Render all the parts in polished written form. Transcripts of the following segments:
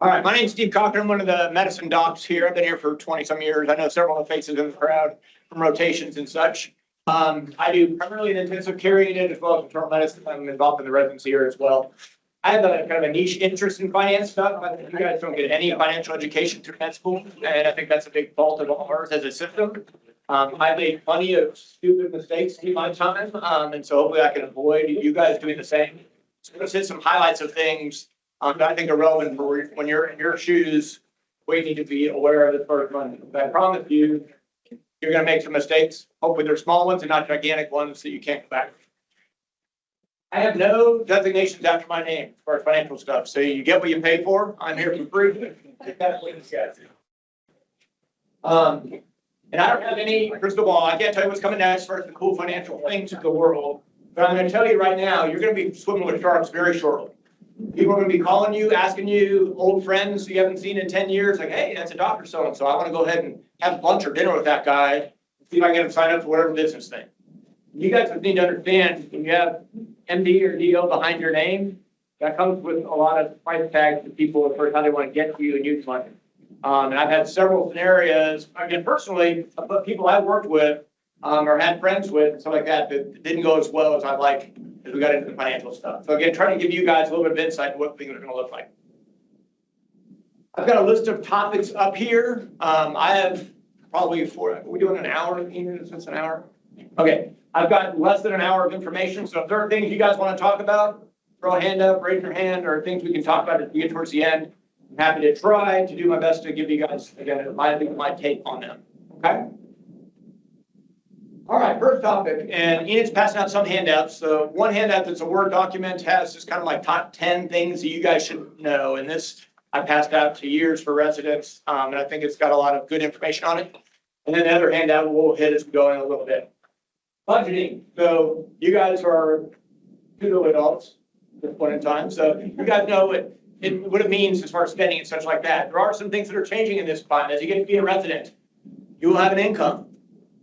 All right, my name's Steve Cochran. I'm one of the medicine docs here. I've been here for 20 some years. I know several of the faces in the crowd from rotations and such. I do primarily an intensive care unit as well as internal medicine. I'm involved in the residency here as well. I have a kind of a niche interest in finance stuff. I think you guys don't get any financial education through med school, and I think that's a big fault of ours as a system. I made plenty of stupid mistakes in my time, and so hopefully I can avoid you guys doing the same. So I'm going to hit some highlights of things that I think are relevant for when you're in your shoes. We need to be aware of the first one. I promise you, you're going to make some mistakes. Hopefully they're small ones and not gigantic ones that you can't go back. I have no designations after my name as far as financial stuff. So you get what you pay for. I'm here for free. That's what this guy's. And I don't have any crystal ball. I can't tell you what's coming next as far as the cool financial things of the world. But I'm going to tell you right now, you're going to be swimming with sharks very shortly. People are going to be calling you, asking you, old friends you haven't seen in 10 years, like, hey, that's a doctor so-and-so. I want to go ahead and have lunch or dinner with that guy and see if I can get him signed up for whatever business thing. You guys need to understand, when you have MD or DO behind your name, that comes with a lot of price tags to people for how they want to get to you and use money. And I've had several scenarios, again, personally, of people I've worked with or had friends with and stuff like that didn't go as well as I'd like as we got into the financial stuff. So again, trying to give you guys a little bit of insight into what things are going to look like. I've got a list of topics up here. I have probably are we doing an hour? Is this an hour? Okay. I've got less than an hour of information. So if there are things you guys want to talk about, throw a hand up, raise your hand, or things we can talk about as we get towards the end. I'm happy to try to do my best to give you guys, again, my take on them. Okay? All right, first topic, and Ian's passing out some handouts. So one handout that's a Word document has just kind of like top 10 things that you guys should know. And this I passed out to years for residents, and I think it's got a lot of good information on it. And then the other handout we'll hit as we go in a little bit. Budgeting. So you guys are pseudo adults at this point in time. So you guys know what it means as far as spending and such like that. There are some things that are changing in this time. As you get to be a resident, you will have an income.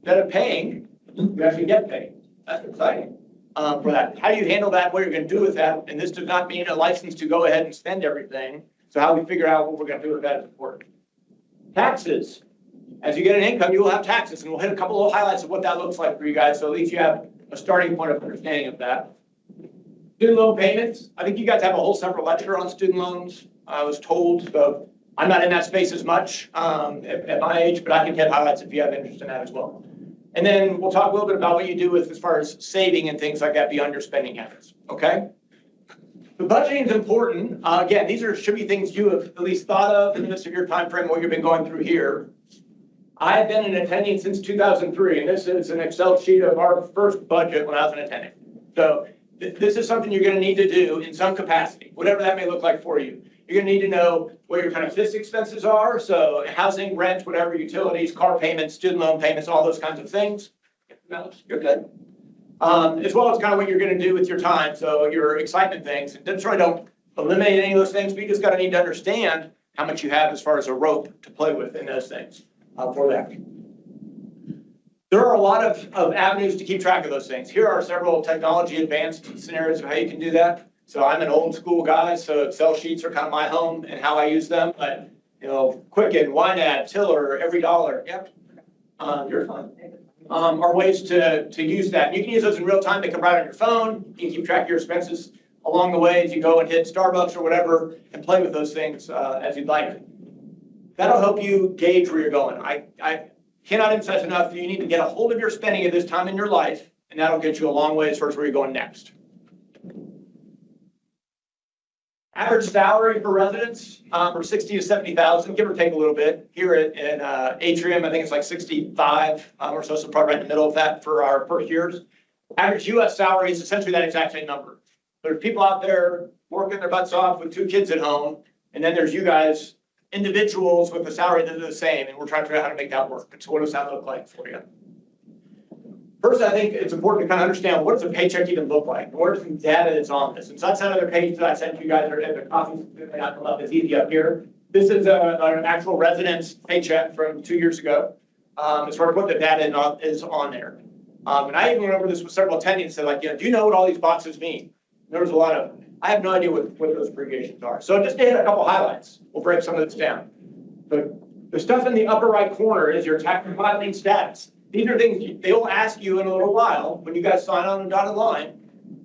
Instead of paying, you actually get paid. That's exciting for that. How do you handle that? What you're going to do with that? And this does not mean a license to go ahead and spend everything. So how we figure out what we're going to do with that is important. Taxes. As you get an income, you will have taxes, and we'll hit a couple of highlights of what that looks like for you guys. So at least you have a starting point of understanding of that. Student loan payments. I think you guys have a whole separate lecture on student loans. I was told, so I'm not in that space as much at my age, but I can get highlights if you have interest in that as well. And then we'll talk a little bit about what you do with as far as saving and things like that beyond your spending habits. Okay. The budgeting is important. Again, these should be things you have at least thought of in the midst of your time frame, what you've been going through here. I've been an attending since 2003, and this is an Excel sheet of our first budget when I was an attending. So this is something you're going to need to do in some capacity, whatever that may look like for you. You're going to need to know what your kind of fixed expenses are, so housing, rent, whatever, utilities, car payments, student loan payments, all those kinds of things. You're good. As well as kind of what you're going to do with your time, so your excitement things. And try don't eliminate any of those things, but you just got to need to understand how much you have as far as a rope to play with in those things for that. There are a lot of avenues to keep track of those things. Here are several technology advanced scenarios of how you can do that. So I'm an old school guy, so Excel sheets are kind of my home and how I use them. But you know, Quicken, YNAB, Tiller, Every Dollar, yep, you're fine. Are ways to use that. You can use those in real time. They come right on your phone. You can keep track of your expenses along the way as you go and hit Starbucks or whatever and play with those things as you'd like. That'll help you gauge where you're going. I cannot emphasize enough that you need to get a hold of your spending at this time in your life, and that'll get you a long way as far as where you're going next. Average salary for residents for 60 to 70,000, give or take a little bit. Here in Atrium, I think it's like 65 or so, so probably right in the middle of that for our first years. Average U.S. salary is essentially that exact same number. There's people out there working their butts off with 2 kids at home, and then there's you guys, individuals with a salary that is the same, and we're trying to figure out how to make that work. So what does that look like for you? First, I think it's important to kind of understand what does a paycheck even look like? What are some data that's on this? And so that's another page that I sent you guys at the coffee. May not come up as easy up here. This is an actual resident's paycheck from 2 years ago. As far as what the data is on there. And I even remember this with several attendings said, like, you know, do you know what all these boxes mean? There's a lot of, I have no idea what those abbreviations are. So just to hit a couple highlights, we'll break some of this down. The stuff in the upper right corner is your tax filing status. These are things they will ask you in a little while when you guys sign on the dotted line,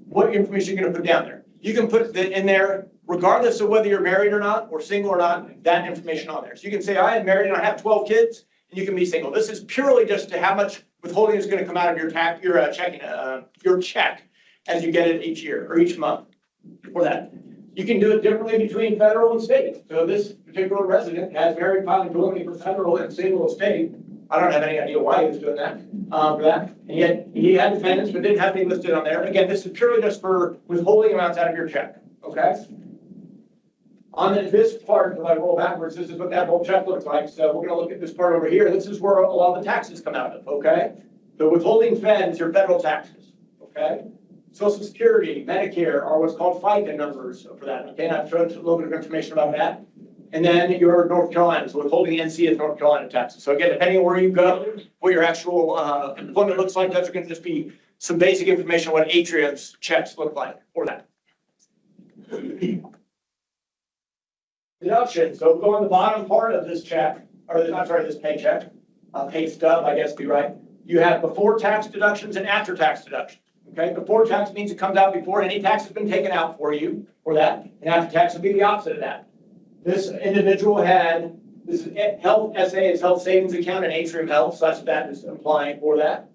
what information you're going to put down there. You can put that in there regardless of whether you're married or not, or single or not, that information on there. So you can say, I am married and I have 12 kids, and you can be single. This is purely just to how much withholding is going to come out of your check as you get it each year or each month for that. You can do it differently between federal and state. So this particular resident has married filing jointly for federal and single state. I don't have any idea why he was doing that, for that. And yet he had dependents, but didn't have any listed on there. Again, this is purely just for withholding amounts out of your check, okay? On this part, if I roll backwards, this is what that whole check looks like. So we're gonna look at this part over here. This is where a lot of the taxes come out of, okay? The withholding fed is your federal taxes, okay? Social Security, Medicare are what's called FICA numbers for that, okay? And I've shown a little bit of information about that. And then your North Carolina, so withholding NC is North Carolina taxes. So again, depending on where you go, what your actual employment looks like, those are gonna just be some basic information on what Atrium's checks look like for that. Deduction, so go on the bottom part of this check, or I'm sorry, this paycheck, pay stub, I guess be right. You have before tax deductions and after tax deductions. Okay, before tax means it comes out before any tax has been taken out for you for that, and after tax would be the opposite of that. This individual had, this is health SA is health savings account and Atrium Health, so that's what that is implying for that.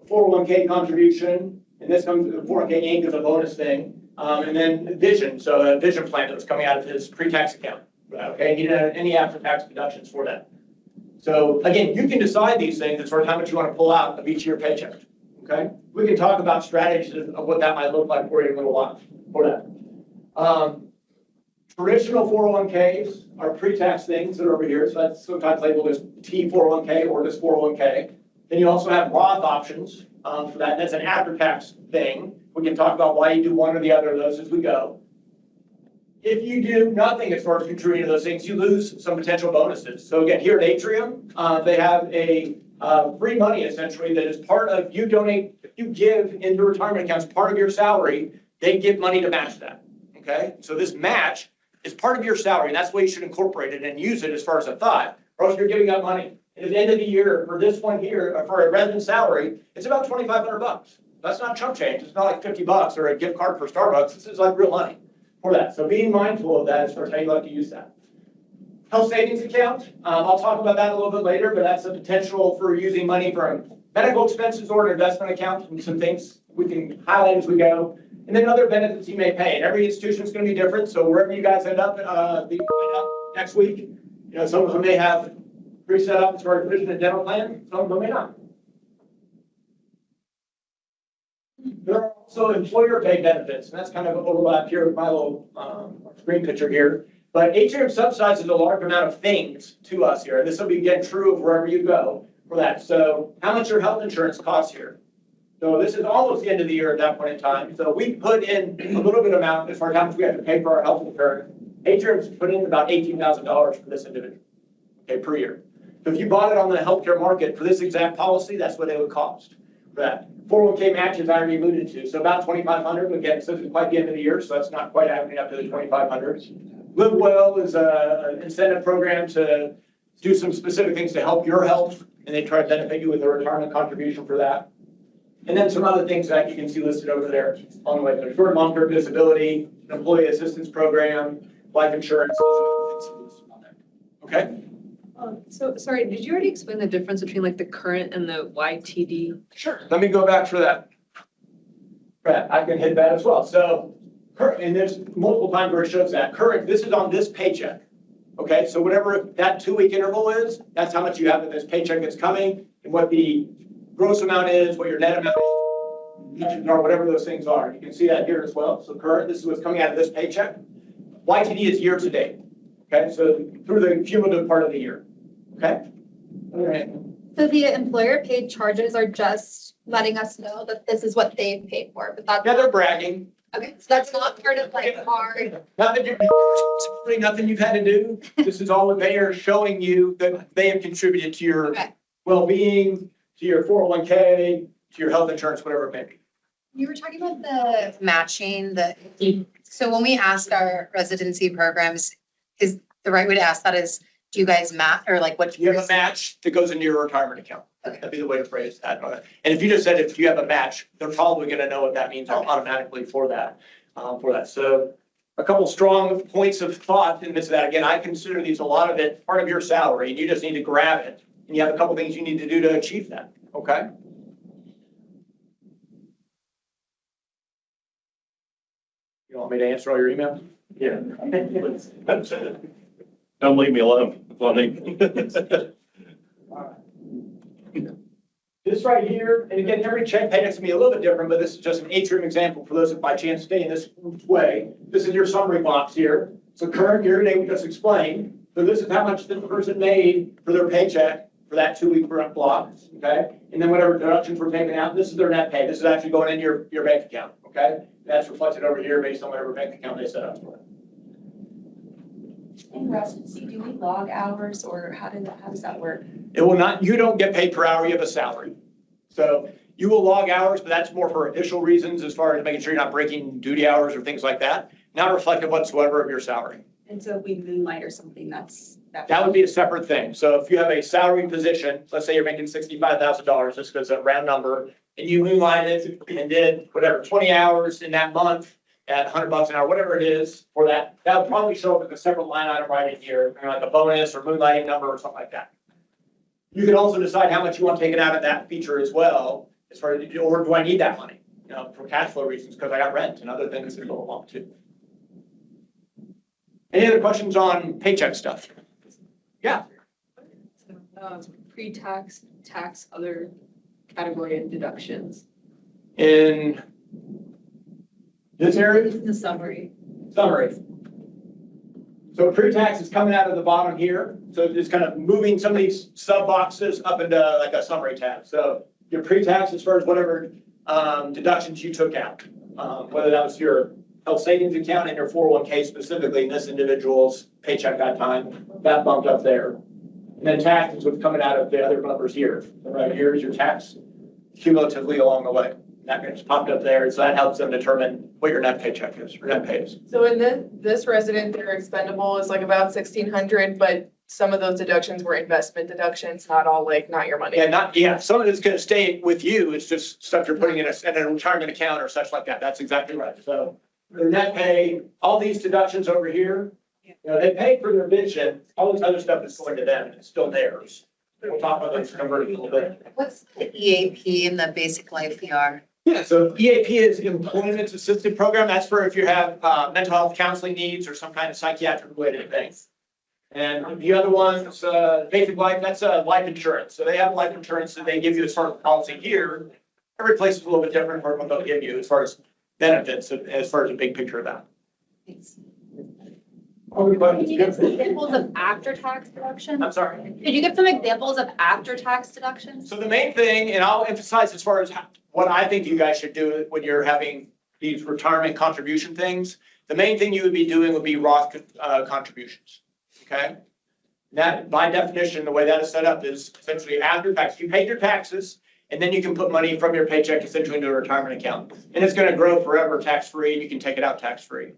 401k contribution, and this comes, the 401k Inc. is a bonus thing, and then vision, so a vision plan that was coming out of his pre-tax account. Okay, he didn't have any after-tax deductions for that. So again, you can decide these things as far as how much you want to pull out of each of your paychecks. Okay, we can talk about strategies of what that might look like for you in a little while for that. Traditional 401ks are pre-tax things that are over here, so that's sometimes labeled as T401k or just 401k. Then you also have Roth options for that. That's an after-tax thing. We can talk about why you do one or the other of those as we go. If you do nothing as far as contributing to those things, you lose some potential bonuses. So again, here at Atrium, they have a free money essentially that is part of, you donate, if you give into retirement accounts part of your salary, they give money to match that, okay? So this match is part of your salary, and that's the way you should incorporate it and use it as far as a thought, or else you're giving up money. And at the end of the year, for this one here, for a resident salary, it's about $2,500. That's not chump change. It's not like $50 or a gift card for Starbucks. This is like real money for that. So being mindful of that as far as how you like to use that. Health savings account, I'll talk about that a little bit later, but that's a potential for using money from medical expenses or an investment account, and some things we can highlight as we go. And then other benefits you may pay. And every institution is going to be different. So wherever you guys end up next week, you know, some of them may have pre-set up as far as vision and dental plan. Some of them may not. There are also employer paid benefits, and that's kind of overlap here with my little screen picture here. But Atrium subsidizes a large amount of things to us here. And this will be again true of wherever you go for that. So how much your health insurance costs here. So this is almost the end of the year at that point in time. So we put in a little bit amount as far as how much we have to pay for our health insurance. Atrium's put in about $18,000 for this individual, okay, per year. So if you bought it on the healthcare market for this exact policy, that's what it would cost for that. 401k match is already alluded to, so about $2,500. Again, so it's quite the end of the year, so that's not quite adding up to the $2,500. Live Well is an incentive program to do some specific things to help your health, and they try to benefit you with a retirement contribution for that. And then some other things that you can see listed over there on the way. There's short and long-term disability, an employee assistance program, life insurance. Okay? So sorry, did you already explain the difference between like the current and the YTD? Sure. Let me go back for that. Right, I can hit that as well. So current, and there's multiple times where it shows that. Current, this is on this paycheck. Okay, so whatever that 2-week interval is, that's how much you have in this paycheck that's coming, and what the gross amount is, what your net amount is, or whatever those things are. You can see that here as well. So current, this is what's coming out of this paycheck. YTD is year to date. Okay, so through the cumulative part of the year. Okay? All right. So the employer paid charges are just letting us know that this is what they paid for, but that's. Yeah, they're bragging. Okay, so that's not part of like our. Nothing you've had to do. This is all what they are showing you that they have contributed to your Okay. well-being, to your 401k, to your health insurance, whatever it may be. You were talking about the matching, so when we ask our residency programs, is the right way to ask that is, do you guys match, or like what? You have a match that goes into your retirement account. That'd be the way to phrase that. And if you just said if you have a match, they're probably gonna know what that means automatically for that. So a couple strong points of thought in this, that again, I consider these a lot of it part of your salary, and you just need to grab it. And you have a couple things you need to do to achieve that, okay? You want me to answer all your emails? Yeah. Don't leave me alone. This right here, and again, every check payment's gonna be a little bit different, but this is just an atrium example for those that by chance stay in this way. This is your summary box here. So current year to date, we just explained. So this is how much this person made for their paycheck for that 2-week block, okay? And then whatever deductions were taken out, this is their net pay. This is actually going in your bank account, okay? That's reflected over here based on whatever bank account they set up for it. In residency, do we log hours or how does that work? It will not, you don't get paid per hour, you have a salary. So you will log hours, but that's more for official reasons as far as making sure you're not breaking duty hours or things like that. Not reflective whatsoever of your salary. And so if we moonlight or something, That would be a separate thing. So if you have a salary position, let's say you're making $65,000, just because it's a round number, and you moonlighted and did whatever, 20 hours in that month at $100 an hour, whatever it is for that, that would probably show up as a separate line item right in here, like a bonus or moonlighting number or something like that. You can also decide how much you want taken out of that feature as well, as far as, or do I need that money? You know, for cash flow reasons, because I got rent and other things that go along too. Any other questions on paycheck stuff? Yeah. Pre-tax, tax, other category and deductions. In this area? The summary. Summary. So pre-tax is coming out of the bottom here. So it's kind of moving some of these sub boxes up into like a summary tab. So your pre-tax as far as whatever deductions you took out, whether that was your health savings account and your 401k specifically in this individual's paycheck that time, that bumped up there. And then tax is what's coming out of the other numbers here. So right here is your tax cumulatively along the way. That gets popped up there, so that helps them determine what your net paycheck is, or net pay is. So in this resident, their expendable is like about 1,600, but some of those deductions were investment deductions, not all like, not your money. Yeah, some of it's gonna stay with you, it's just stuff you're putting in a retirement account or such like that, that's exactly right. So their net pay, all these deductions over here, you know, they pay for their vision, all this other stuff is going to them, and it's still theirs. We'll talk about those converting a little bit. What's the EAP and the basic life PR? Yeah, so EAP is Employment Assisted Program. That's for if you have mental health counseling needs or some kind of psychiatric related things. And the other one's basic life, that's life insurance. So they have life insurance that they give you as far as policy here. Every place is a little bit different for what they'll give you as far as benefits, as far as the big picture of that. Can you give some examples of after-tax deductions? I'm sorry. Could you give some examples of after-tax deductions? So the main thing, and I'll emphasize as far as what I think you guys should do when you're having these retirement contribution things, the main thing you would be doing would be Roth contributions, okay? That, by definition, the way that is set up is essentially after tax. You paid your taxes, and then you can put money from your paycheck essentially into a retirement account. And it's gonna grow forever tax-free, and you can take it out tax-free.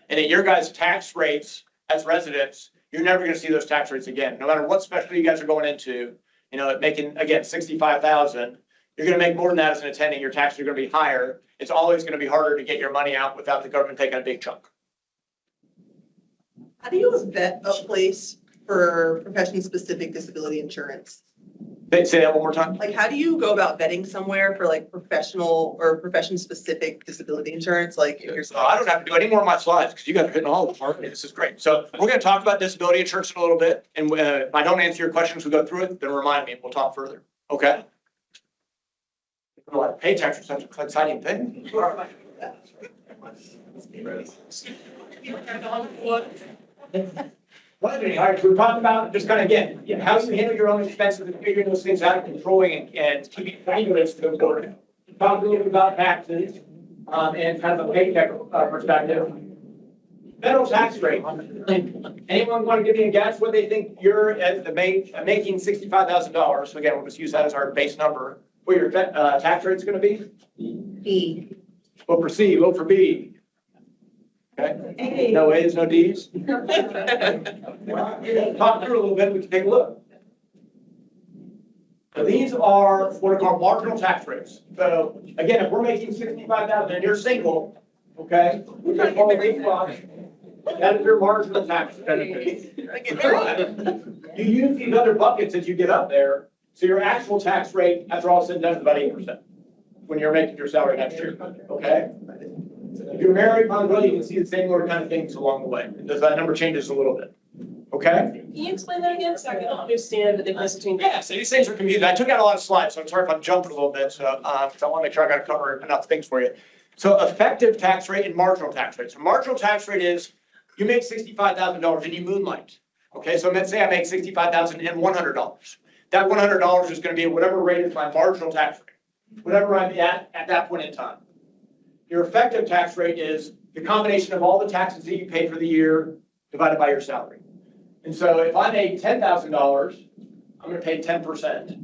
And at your guys' tax rates as residents, you're never gonna see those tax rates again. No matter what specialty you guys are going into, you know, making, again, 65,000, you're gonna make more than that as an attending, your taxes are gonna be higher. It's always gonna be harder to get your money out without the government taking a big chunk. How do you vet a place for profession-specific disability insurance? Say that one more time. Like, how do you go about vetting somewhere for like professional or profession-specific disability insurance? Like, if you're. So I don't have to do any more of my slides because you guys are hitting all the part. This is great. So we're gonna talk about disability insurance in a little bit. And if I don't answer your questions, we go through it, then remind me and we'll talk further. Okay? Well, paychecks are such an exciting thing. Well, anyhow, we're talking about just kind of, again, how you handle your own expenses and figuring those things out and controlling and keeping track of it to go forward. Talk a little bit about taxes and kind of a paycheck perspective. Federal tax rate. Anyone want to give me a guess what they think you're at making $65,000? So again, we'll just use that as our base number. What your tax rate's going to be? B. Vote for C, vote for B. Okay, no A's, no D's. Talk through a little bit, we can take a look. So these are what are called marginal tax rates. So again, if we're making 65,000 and you're single, okay, we just follow these blocks. That is your marginal tax benefit. You use these other buckets as you get up there, so your actual tax rate, after all said and done, is about 8% when you're making your salary next year, okay? If you're married, probably you can see the same order kind of things along the way. Does that number changes a little bit? Okay? Can you explain that again, so I can understand the difference between? Yeah, so these things are confusing. I took out a lot of slides, so I'm sorry if I'm jumping a little bit, so, 'cause I want to make sure I got to cover enough things for you. So effective tax rate and marginal tax rate. So marginal tax rate is, you make $65,000 and you moonlight. Okay, so let's say I make $65,100. That $100 is going to be whatever rate is my marginal tax rate, whatever I'm at that point in time. Your effective tax rate is the combination of all the taxes that you pay for the year divided by your salary. And so if I made $10,000, I'm going to pay 10%. If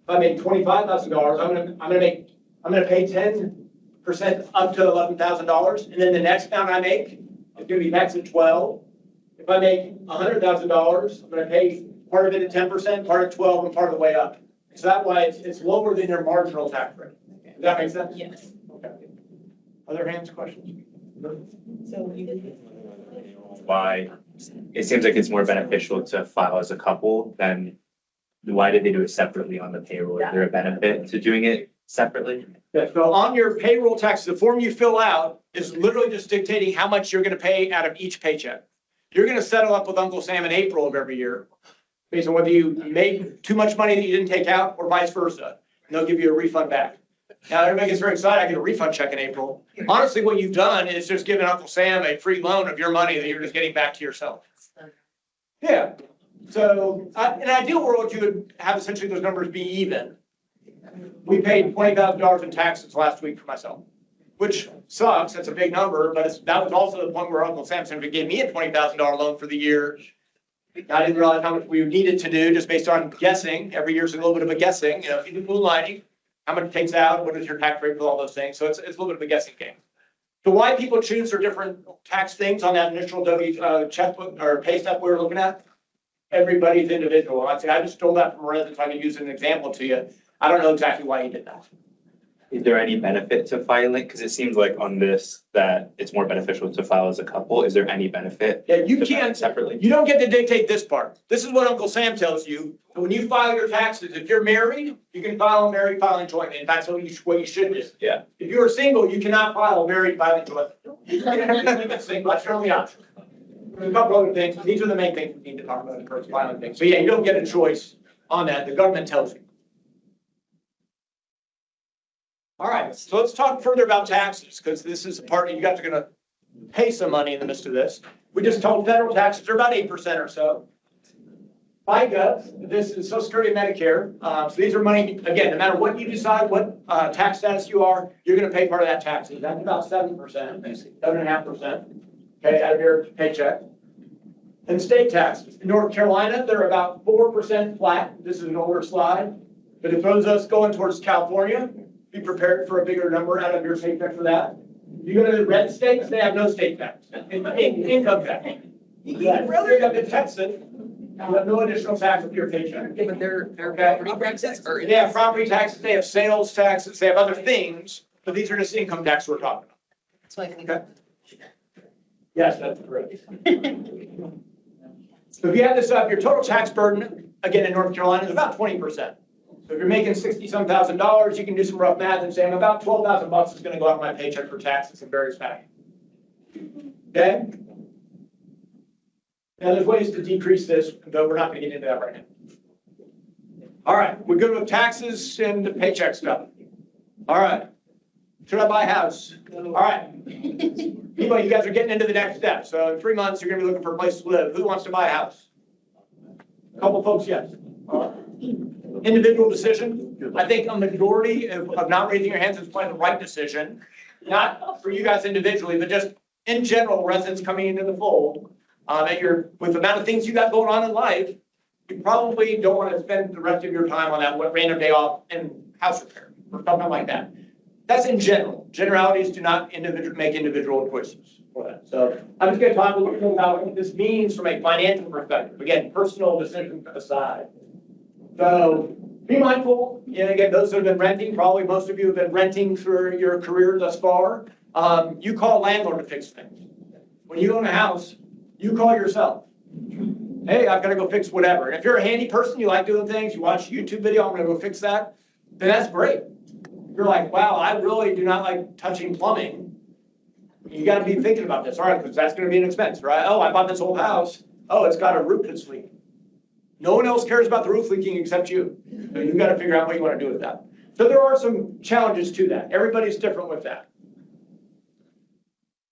I made $25,000, I'm going to pay 10% up to $11,000, and then the next amount I make is going to be taxed at 12. If I make $100,000, I'm going to pay part of it at 10%, part at 12, and part of the way up. So that way it's lower than your marginal tax rate. Does that make sense? Yes. Okay. Other hands, questions? Why it seems like it's more beneficial to file as a couple than why did they do it separately on the payroll? Is there a benefit to doing it separately? Yeah, so on your payroll taxes, the form you fill out is literally just dictating how much you're going to pay out of each paycheck. You're going to settle up with Uncle Sam in April of every year, based on whether you made too much money that you didn't take out or vice versa. And they'll give you a refund back. Now, everybody gets very excited. I get a refund check in April. Honestly, what you've done is just given Uncle Sam a free loan of your money that you're just getting back to yourself. Yeah. So in an ideal world, you would have essentially those numbers be even. We paid $20,000 in taxes last week for myself, which sucks. That's a big number, but that was also the point where Uncle Sam simply gave me a $20,000 loan for the year. I didn't realize how much we needed to do just based on guessing. Every year's a little bit of a guessing, you know, if you do moonlighting, how much it takes out, what is your tax rate for all those things. So it's a little bit of a guessing game. So why people choose their different tax things on that initial checkbook or pay stub we were looking at, everybody's individual. I just stole that from Residence. I could use an example to you. I don't know exactly why he did that. Is there any benefit to filing? Because it seems like on this that it's more beneficial to file as a couple. Is there any benefit? Yeah, you to file can't separately. You don't get to dictate this part. This is what Uncle Sam tells you. When you file your taxes, if you're married, you can file married filing jointly. In fact, that's what you should do. Yeah. If you're single, you cannot file married filing jointly. That's your only option. There's a couple other things. These are the main things we need to talk about in first filing things. So yeah, you don't get a choice on that. The government tells you. All right, so let's talk further about taxes, because this is a part you guys are gonna pay some money in the midst of this. We just told federal taxes are about 8% or so. FICA, this is Social Security and Medicare. So these are money, again, no matter what you decide, what tax status you are, you're gonna pay part of that taxes. That's about 7%, 7.5%, okay, out of your paycheck. And state taxes. In North Carolina, they're about 4% flat. This is an older slide, but it throws us going towards California. Be prepared for a bigger number out of your paycheck for that. You go to the red states, they have no state tax, income tax. You go to Texas, you have no additional tax of your paycheck. But they're Okay. property taxes or? They have property taxes, they have sales taxes, they have other things, but these are just income tax we're talking about. That's why I think. Okay. Yes, that's correct. So if you add this up, your total tax burden, again, in North Carolina, is about 20%. So if you're making $60-some thousand, you can do some rough math and say, I'm about $12,000 is going to go out of my paycheck for taxes in various fashions. Okay? Now there's ways to decrease this, but we're not going to get into that right now. All right, we're good with taxes and the paycheck stuff. All right. Should I buy a house? All right. People, you guys are getting into the next step. So in 3 months, you're going to be looking for a place to live. Who wants to buy a house? A couple folks, yes. All right. Individual decision. I think a majority of not raising your hands is probably the right decision. Not for you guys individually, but just in general, residents coming into the fold. That you're, with the amount of things you got going on in life, you probably don't want to spend the rest of your time on that random day off and house repair or something like that. That's in general. Generalities do not make individual choices for that. So I'm just gonna talk a little bit about what this means from a financial perspective. Again, personal decision aside. So be mindful, and again, those who have been renting, probably most of you have been renting for your career thus far. You call a landlord to fix things. When you own a house, you call yourself. Hey, I've got to go fix whatever. And if you're a handy person, you like doing things, you watch a YouTube video, I'm gonna go fix that, then that's great. If you're like, wow, I really do not like touching plumbing, you gotta be thinking about this, all right, because that's gonna be an expense, right? Oh, I bought this old house, oh, it's got a roof that's leaking. No one else cares about the roof leaking except you. So you gotta figure out what you wanna do with that. So there are some challenges to that. Everybody's different with that.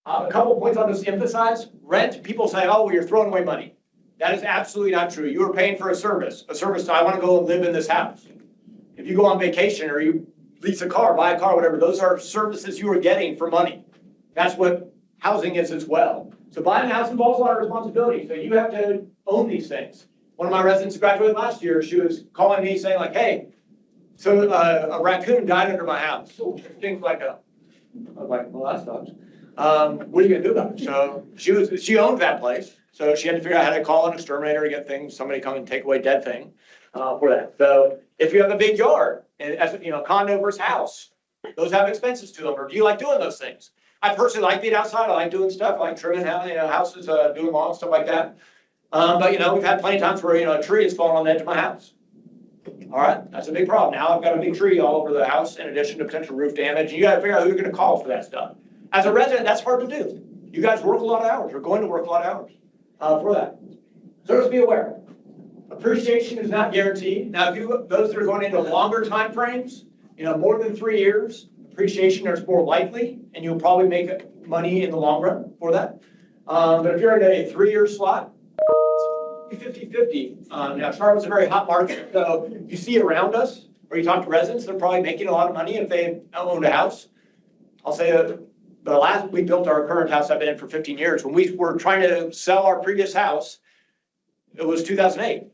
A couple points on this to emphasize. Rent, people say, oh, well, you're throwing away money. That is absolutely not true. You are paying for a service. I want to go and live in this house. If you go on vacation or you lease a car, buy a car, whatever, those are services you are getting for money. That's what housing is as well. So buying a house involves a lot of responsibility. So you have to own these things. One of my residents graduated last year. She was calling me saying like, hey, so a raccoon died under my house. Things like that. I was like, well, that sucks. What are you gonna do about it? So she owned that place. So she had to figure out how to call an exterminator to get things, somebody come and take away dead thing for that. So if you have a big yard, and as you know, condo versus house, those have expenses to them. Or do you like doing those things? I personally like being outside. I like doing stuff. I like trimming houses, doing lawn, stuff like that. But we've had plenty of times where a tree has fallen on the edge of my house. All right, that's a big problem. Now I've got a big tree all over the house in addition to potential roof damage. And you got to figure out who you're going to call for that stuff. As a resident, that's hard to do. You guys work a lot of hours. You're going to work a lot of hours for that. So just be aware. Appreciation is not guaranteed. Now, if those that are going into longer time frames, more than 3 years, appreciation is more likely, and you'll probably make money in the long run for that. But if you're in a 3-year slot, 50-50. Now, Charlotte's a very hot market, so you see around us, or you talk to residents, they're probably making a lot of money if they own a house. I'll say the last we built our current house I've been in for 15 years. When we were trying to sell our previous house, it was 2008.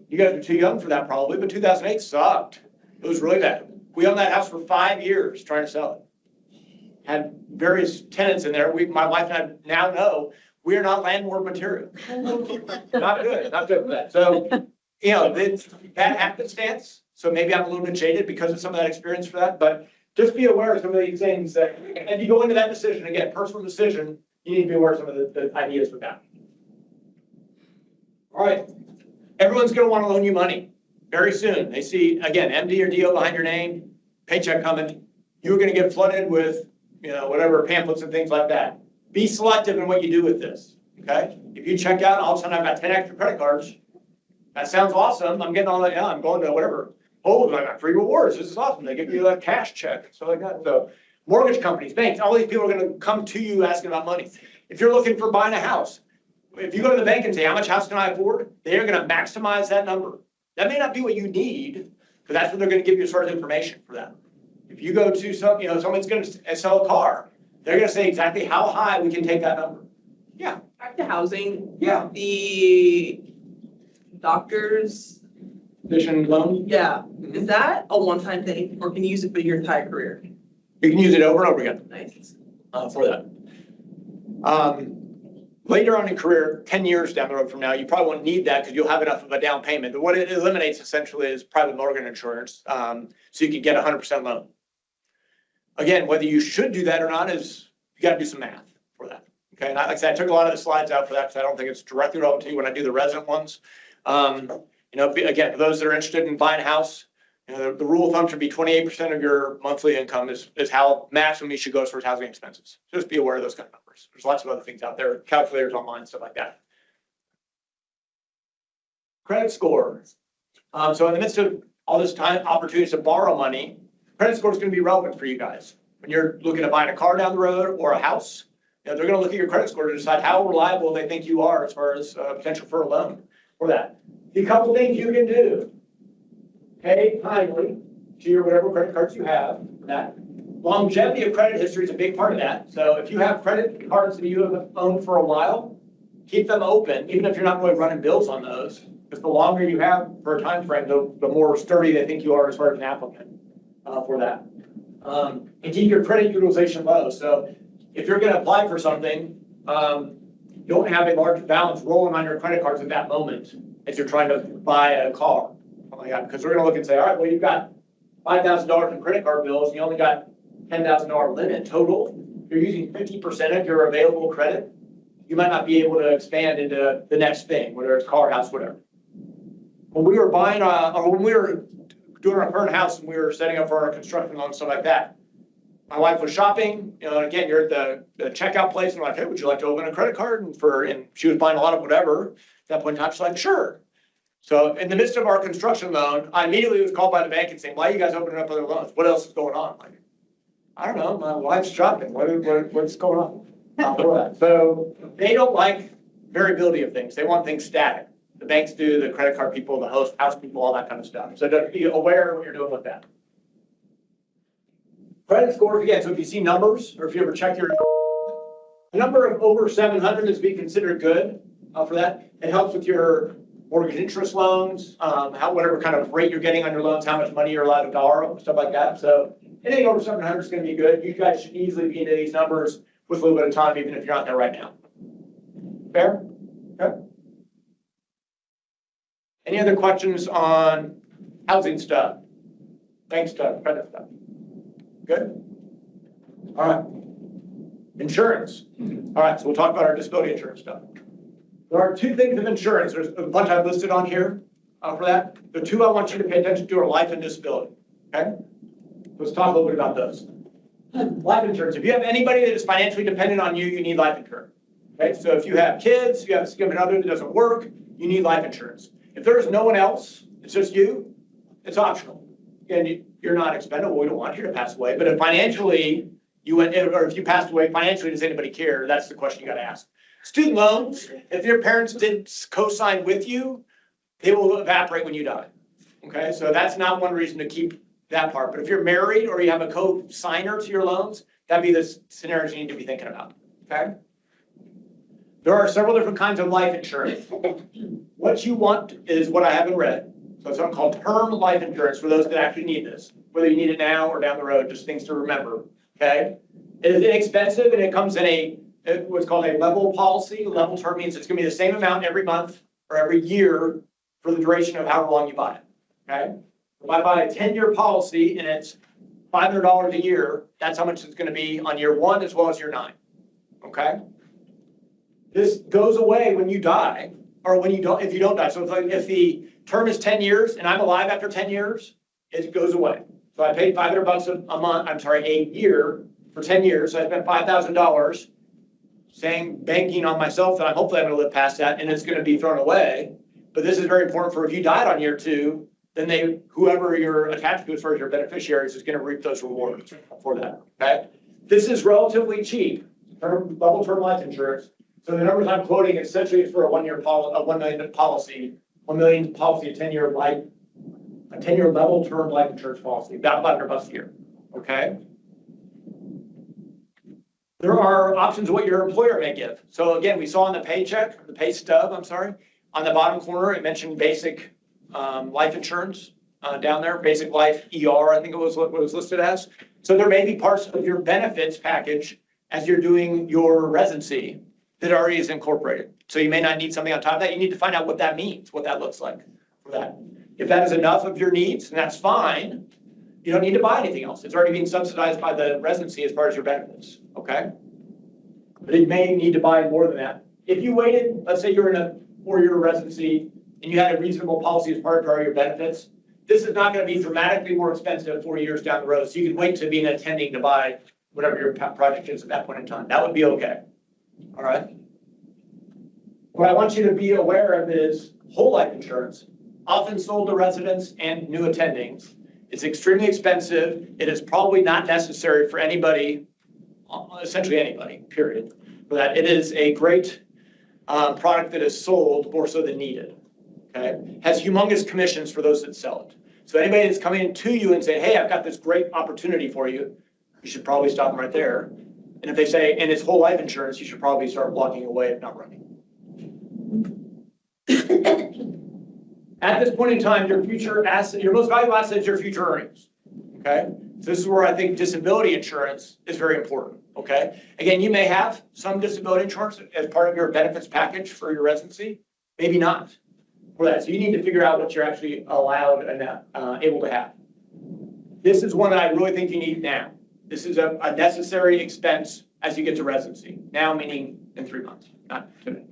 You guys are too young for that probably, but 2008 sucked. It was really bad. We owned that house for 5 years trying to sell it. Had various tenants in there. My wife and I now know we are not landlord material. Not good for that. So, that happenstance. So maybe I'm a little bit jaded because of some of that experience for that, but just be aware of some of these things that, if you go into that decision, again, personal decision, you need to be aware of some of the ideas with that. All right. Everyone's going to want to loan you money very soon. They see, again, MD or DO behind your name, paycheck coming. You're going to get flooded with, whatever pamphlets and things like that. Be selective in what you do with this, okay? If you check out, all of a sudden I've got 10 extra credit cards. That sounds awesome. I'm getting all that, I'm going to whatever. Oh, I got free rewards. This is awesome. They give you a cash check, stuff like that. So mortgage companies, banks, all these people are going to come to you asking about money. If you're looking for buying a house, if you go to the bank and say, how much house can I afford? They're going to maximize that number. That may not be what you need, but that's what they're going to give you as far as information for that. If you go to someone's going to sell a car, they're going to say exactly how high we can take that number. Yeah. Back to housing. Yeah. The doctors. Vision loan. Yeah. Is that a one-time thing, or can you use it for your entire career? You can use it over and over again. Nice. For that. Later on in career, 10 years down the road from now, you probably won't need that because you'll have enough of a down payment. But what it eliminates essentially is private mortgage insurance, so you can get 100% loan. Again, whether you should do that or not is, you got to do some math for that. Okay, and like I said, I took a lot of the slides out for that because I don't think it's directly relevant to you when I do the resident ones. Again, for those that are interested in buying a house, the rule of thumb should be 28% of your monthly income is how maximum you should go as far as housing expenses. So just be aware of those kind of numbers. There's lots of other things out there, calculators online, stuff like that. Credit score. So in the midst of all this time, opportunities to borrow money, credit score is going to be relevant for you guys. When you're looking at buying a car down the road or a house, they're going to look at your credit score to decide how reliable they think you are as far as potential for a loan for that. A couple things you can do. Pay timely to your whatever credit cards you have. That longevity of credit history is a big part of that. So if you have credit cards that you have owned for a while, keep them open, even if you're not really running bills on those. Because the longer you have for a time frame, the more sturdy they think you are as far as an applicant for that. and keep your credit utilization low. So if you're gonna apply for something, don't have a large balance rolling on your credit cards at that moment as you're trying to buy a car. Because we're gonna look and say, all right, well, you've got $5,000 in credit card bills, and you only got $10,000 limit total. You're using 50% of your available credit. You might not be able to expand into the next thing, whether it's car, house, whatever. When we were buying, or when we were doing our current house and we were setting up for our construction loan, stuff like that, my wife was shopping, you know, and again, you're at the checkout place and we're like, hey, would you like to open a credit card? And she was buying a lot of whatever. At that point in time, she's like, sure. So in the midst of our construction loan, I immediately was called by the bank and saying, why are you guys opening up other loans? What else is going on? I'm like, I don't know, my wife's shopping. What's going on? So they don't like variability of things. They want things static. The banks do, the credit card people, the house people, all that kind of stuff. So just be aware of what you're doing with that. Credit scores, again, so if you see numbers, or if you ever check your, the number of over 700 is being considered good for that. It helps with your mortgage interest loans, whatever kind of rate you're getting on your loans, how much money you're allowed to borrow, stuff like that. So anything over 700 is going to be good. You guys should easily be into these numbers with a little bit of time, even if you're not there right now. Fair? Okay. Any other questions on housing stuff, bank stuff, credit stuff? Good? All right. Insurance. All right, so we'll talk about our disability insurance stuff. There are two things of insurance. There's a bunch I've listed on here for that. The two I want you to pay attention to are life and disability. Okay? Let's talk a little bit about those. Life insurance. If you have anybody that is financially dependent on you, you need life insurance. Okay? So if you have kids, you have a significant other that doesn't work, you need life insurance. If there's no one else, it's just you, it's optional. And you're not expendable. We don't want you to pass away. But if financially you went, or if you passed away financially, does anybody care? That's the question you got to ask. Student loans, if your parents didn't co-sign with you, they will evaporate when you die. Okay, so that's not one reason to keep that part. But if you're married or you have a co-signer to your loans, that'd be the scenarios you need to be thinking about. Okay. There are several different kinds of life insurance. What you want is what I haven't read. So it's something called term life insurance for those that actually need this, whether you need it now or down the road, just things to remember. Okay. It is inexpensive and it comes in what's called a level policy. Level term means it's going to be the same amount every month or every year for the duration of however long you buy it. Okay. If I buy a 10-year policy and it's $500 a year, that's how much it's going to be on year 1 as well as year 9. Okay. This goes away when you die, or when you don't, if you don't die. So if the term is 10 years and I'm alive after 10 years, it goes away. So I paid $500 a month, a year for 10 years. So I spent $5,000 banking on myself that hopefully I'm going to live past that, and it's going to be thrown away. But this is very important for if you died on year 2, then whoever you're attached to as far as your beneficiaries is going to reap those rewards for that. Okay. This is relatively cheap, level term life insurance. So the numbers I'm quoting essentially is for a 1 million policy, 1 million policy, a 10-year level term life insurance policy, about $500 a year. Okay. There are options of what your employer may give. So again, we saw on the paycheck, the pay stub, on the bottom corner, it mentioned basic life insurance down there, basic life ER, I think it was what it was listed as. So there may be parts of your benefits package as you're doing your residency that already is incorporated. So you may not need something on top of that. You need to find out what that means, what that looks like for that. If that is enough of your needs, and that's fine, you don't need to buy anything else. It's already being subsidized by the residency as far as your benefits, okay? But you may need to buy more than that. If you waited, let's say you're in a 4-year residency and you had a reasonable policy as part of your benefits, this is not going to be dramatically more expensive 4 years down the road. So you can wait to be an attending to buy whatever your project is at that point in time. That would be okay. All right. What I want you to be aware of is whole life insurance, often sold to residents and new attendings. It's extremely expensive. It is probably not necessary for anybody, essentially anybody, period. For that, it is a great product that is sold more so than needed. Okay, has humongous commissions for those that sell it. So anybody that's coming to you and saying, "Hey, I've got this great opportunity for you," you should probably stop them right there. And if they say, and it's whole life insurance, you should probably start walking away if not running. At this point in time, your future asset, your most valuable asset is your future earnings. Okay? So this is where I think disability insurance is very important, okay? Again, you may have some disability insurance as part of your benefits package for your residency, maybe not for that. So you need to figure out what you're actually allowed and able to have. This is one that I really think you need now. This is a necessary expense as you get to residency. Now, meaning in 3 months, not today,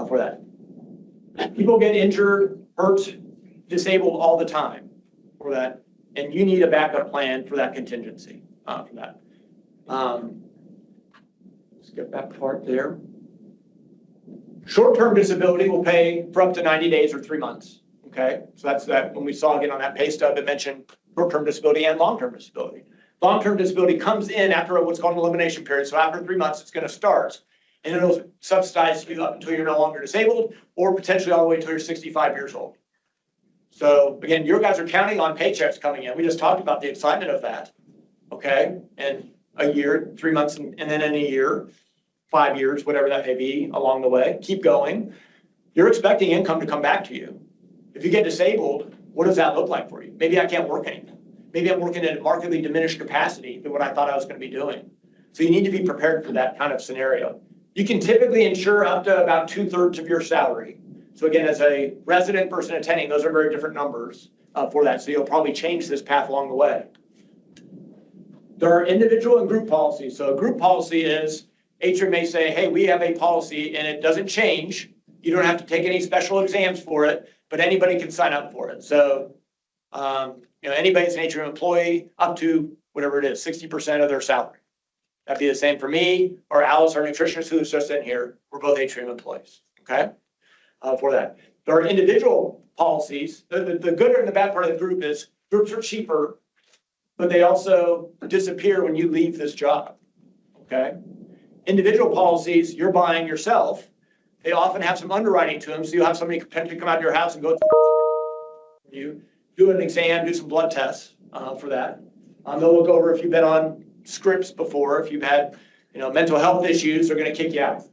for that. People get injured, hurt, disabled all the time for that. And you need a backup plan for that contingency, for that. Skip that part there. Short-term disability will pay for up to 90 days or 3 months, okay? So that's that, when we saw again on that pay stub, it mentioned short-term disability and long-term disability. Long-term disability comes in after what's called an elimination period. So after 3 months, it's gonna start. And it'll subsidize you up until you're no longer disabled or potentially all the way until you're 65 years old. So again, your guys are counting on paychecks coming in. We just talked about the excitement of that, okay? And a year, 3 months, and then in a year, 5 years, whatever that may be along the way, keep going. You're expecting income to come back to you. If you get disabled, what does that look like for you? Maybe I can't work anymore. Maybe I'm working at a markedly diminished capacity than what I thought I was gonna be doing. So you need to be prepared for that kind of scenario. You can typically insure up to about 2/3 of your salary. So again, as a resident person attending, those are very different numbers for that. So you'll probably change this path along the way. There are individual and group policies. So a group policy is, Atrium may say, hey, we have a policy and it doesn't change. You don't have to take any special exams for it, but anybody can sign up for it. So, anybody's an Atrium employee up to whatever it is, 60% of their salary. That'd be the same for me or Alice, our nutritionist who's just in here. We're both Atrium employees, okay? For that. There are individual policies. The good and the bad part of the group is groups are cheaper, but they also disappear when you leave this job, okay? Individual policies, you're buying yourself. They often have some underwriting to them, so you'll have somebody potentially come out to your house and go through you, do an exam, do some blood tests for that. They'll look over if you've been on scripts before, if you've had mental health issues, they're gonna kick you out.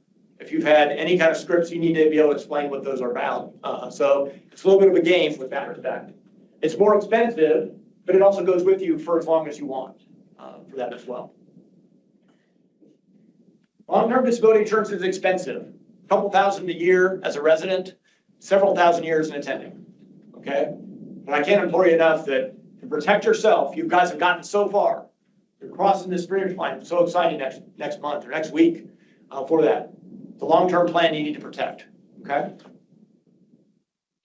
If you've had any kind of scripts, you need to be able to explain what those are about. So it's a little bit of a game with that respect. It's more expensive, but it also goes with you for as long as you want for that as well. Long-term disability insurance is expensive. A couple thousand a year as a resident, several thousand years in attending, okay? But I can't implore you enough that to protect yourself, you guys have gotten so far. You're crossing this finish line. It's so exciting next month or next week for that. The long-term plan you need to protect, okay?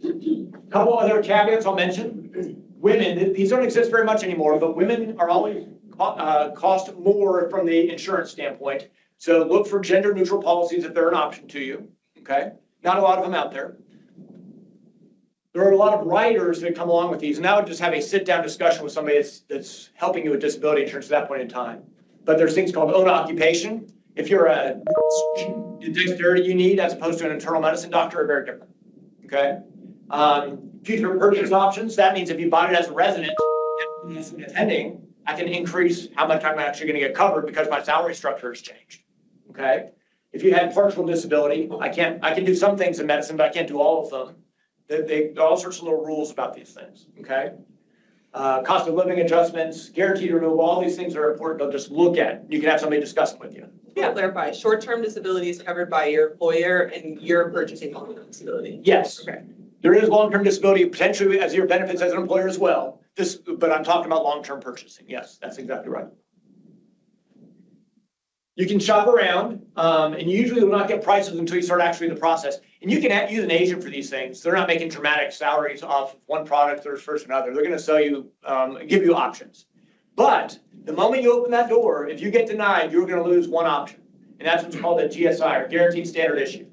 A couple other caveats I'll mention. Women, these don't exist very much anymore, but women are always cost more from the insurance standpoint. So look for gender neutral policies if they're an option to you, okay? Not a lot of them out there. There are a lot of riders that come along with these, and I would just have a sit-down discussion with somebody that's helping you with disability insurance at that point in time. But there's things called own occupation. If you're the dexterity you need as opposed to an internal medicine doctor are very different, okay? Future purchase options, that means if you bought it as a resident and as an attending, I can increase how much I'm actually gonna get covered because my salary structure has changed, okay? If you had partial disability, I can do some things in medicine, but I can't do all of them. There are all sorts of little rules about these things, okay? Cost of living adjustments, guaranteed renewal, all these things are important to just look at. You can have somebody discuss them with you. Yeah, clarify, short-term disability is covered by your employer and you're purchasing long-term disability. Yes. Okay. There is long-term disability potentially as your benefits as an employer as well. But I'm talking about long-term purchasing. Yes, that's exactly right. You can shop around, and you usually will not get prices until you start actually the process. And you can use an agent for these things. They're not making dramatic salaries off of one product versus another. They're going to sell you, give you options. But the moment you open that door, if you get denied, you're going to lose one option. And that's what's called a GSI, or Guaranteed Standard Issue.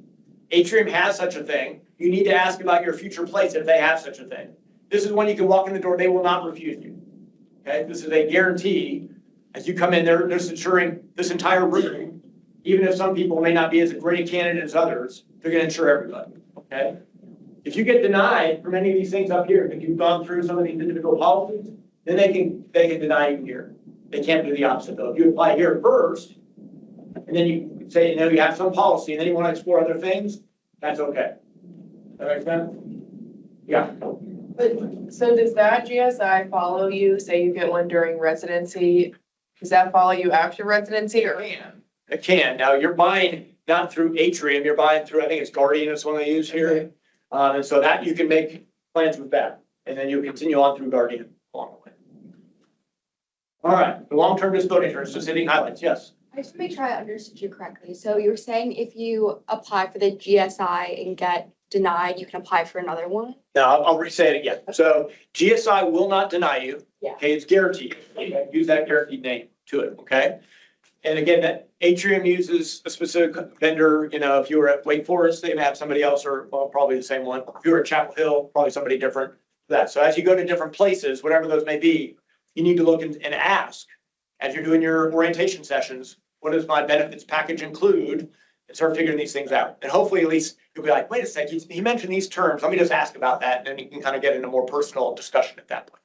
Atrium has such a thing. You need to ask about your future place if they have such a thing. This is when you can walk in the door, they will not refuse you. Okay, this is a guarantee. As you come in, they're insuring this entire room. Even if some people may not be as great a candidate as others, they're gonna insure everybody, okay? If you get denied from any of these things up here, if you've gone through some of these individual policies, then they can deny you here. They can't do the opposite though. If you apply here first, and then you say, you have some policy, and then you wanna explore other things, that's okay. That make sense? Yeah. But, so does that GSI follow you, say you get one during residency? Does that follow you after residency or? It can. Now, you're buying not through Atrium, you're buying through, I think it's Guardian is one they use here. And so that you can make plans with that, and then you'll continue on through Guardian along the way. All right, the long-term disability insurance, just hitting highlights, yes. I just want to make sure I understood you correctly. So you're saying if you apply for the GSI and get denied, you can apply for another one? Now, I'll re-say it again. So GSI will not deny you. Yeah. Okay, it's guaranteed. Use that guaranteed name to it, okay? And again, that Atrium uses a specific vendor. You know, if you were at Wake Forest, they may have somebody else, or well, probably the same one. If you were at Chapel Hill, probably somebody different for that. So as you go to different places, whatever those may be, you need to look and ask, as you're doing your orientation sessions, what does my benefits package include? And start figuring these things out. And hopefully at least you'll be like, wait a second, he mentioned these terms. Let me just ask about that. And then you can kind of get into more personal discussion at that point.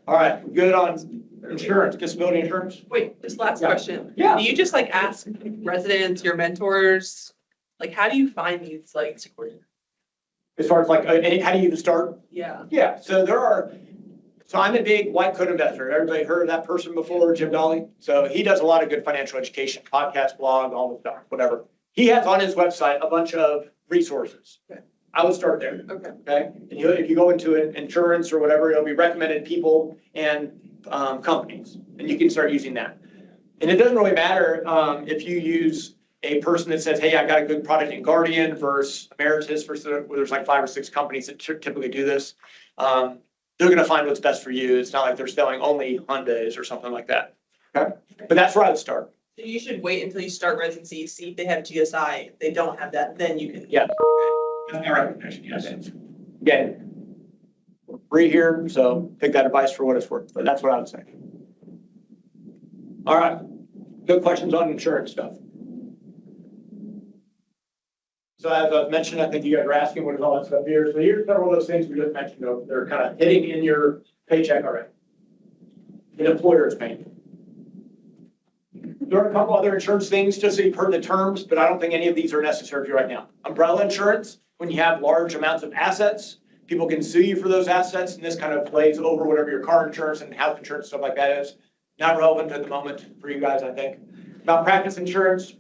All right, we're good on insurance, disability insurance? Wait, just last Yeah. question. Yeah. Do you just like ask residents, your mentors, like how do you find these like, As far as like, how do you even start? yeah. Yeah, so I'm a big white coat investor. Everybody heard of that person before, Jim Dolly? So he does a lot of good financial education, podcast, blog, all the stuff, whatever. He has on his website a bunch of resources. Okay. I would start there, Okay. okay? And if you go into insurance or whatever, it'll be recommended people and companies, and you can start using that. And it doesn't really matter if you use a person that says, hey, I got a good product in Guardian versus Emeritus versus, where there's like 5 or 6 companies that typically do this. They're gonna find what's best for you. It's not like they're selling only Hyundais or something like that. Okay, but that's where I would start. So you should wait until you start residency, see if they have GSI. If they don't have that, then you can. Yeah. That's my recommendation, yes. Again, we're free here, so take that advice for what it's worth, but that's what I would say. All right, good questions on insurance stuff. So as I've mentioned, I think you guys are asking what is all that stuff here. So here's several of those things we just mentioned, though. They're kind of hitting in your paycheck already. The employer is paying. There are a couple other insurance things, just so you've heard the terms, but I don't think any of these are necessary for you right now. Umbrella insurance, when you have large amounts of assets, people can sue you for those assets, and this kind of plays over whatever your car insurance and health insurance, stuff like that is. Not relevant at the moment for you guys, I think. Malpractice insurance,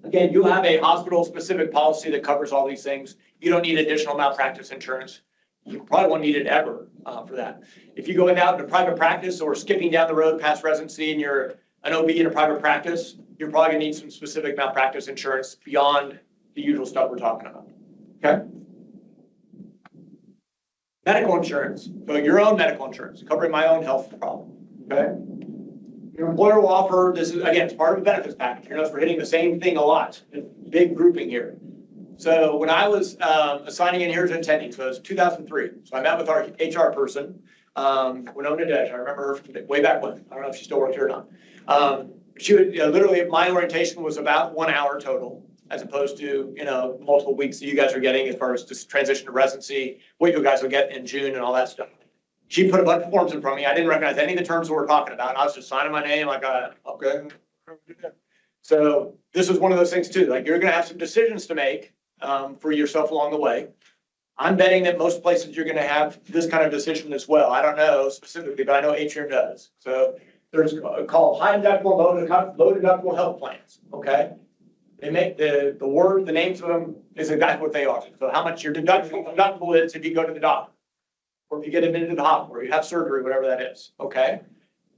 again, you'll have a hospital-specific policy that covers all these things. You don't need additional malpractice insurance. You probably won't need it ever for that. If you go out into private practice or skipping down the road past residency and you're an OB in a private practice, you're probably gonna need some specific malpractice insurance beyond the usual stuff we're talking about, okay? Medical insurance, so your own medical insurance, covering my own health problem, okay? Your employer will offer, this is, again, it's part of a benefits package. You notice we're hitting the same thing a lot, big grouping here. So when I was assigning in here as attending, so it was 2003. So I met with our HR person, Winona Desch. I remember her from way back when. I don't know if she still worked here or not. She would, literally, my orientation was about 1 hour total, as opposed to, multiple weeks that you guys are getting as far as just transition to residency, what you guys will get in June and all that stuff. She put a bunch of forms in front of me. I didn't recognize any of the terms that we're talking about. I was just signing my name like, okay. So this is one of those things too, like you're gonna have some decisions to make for yourself along the way. I'm betting that most places you're gonna have this kind of decision as well. I don't know specifically, but I know Atrium does. So there's called high deductible, low deductible health plans, okay? They make the names of them is exactly what they are. So how much your deductible is if you go to the doctor, or if you get admitted to the hospital, or you have surgery, whatever that is, okay?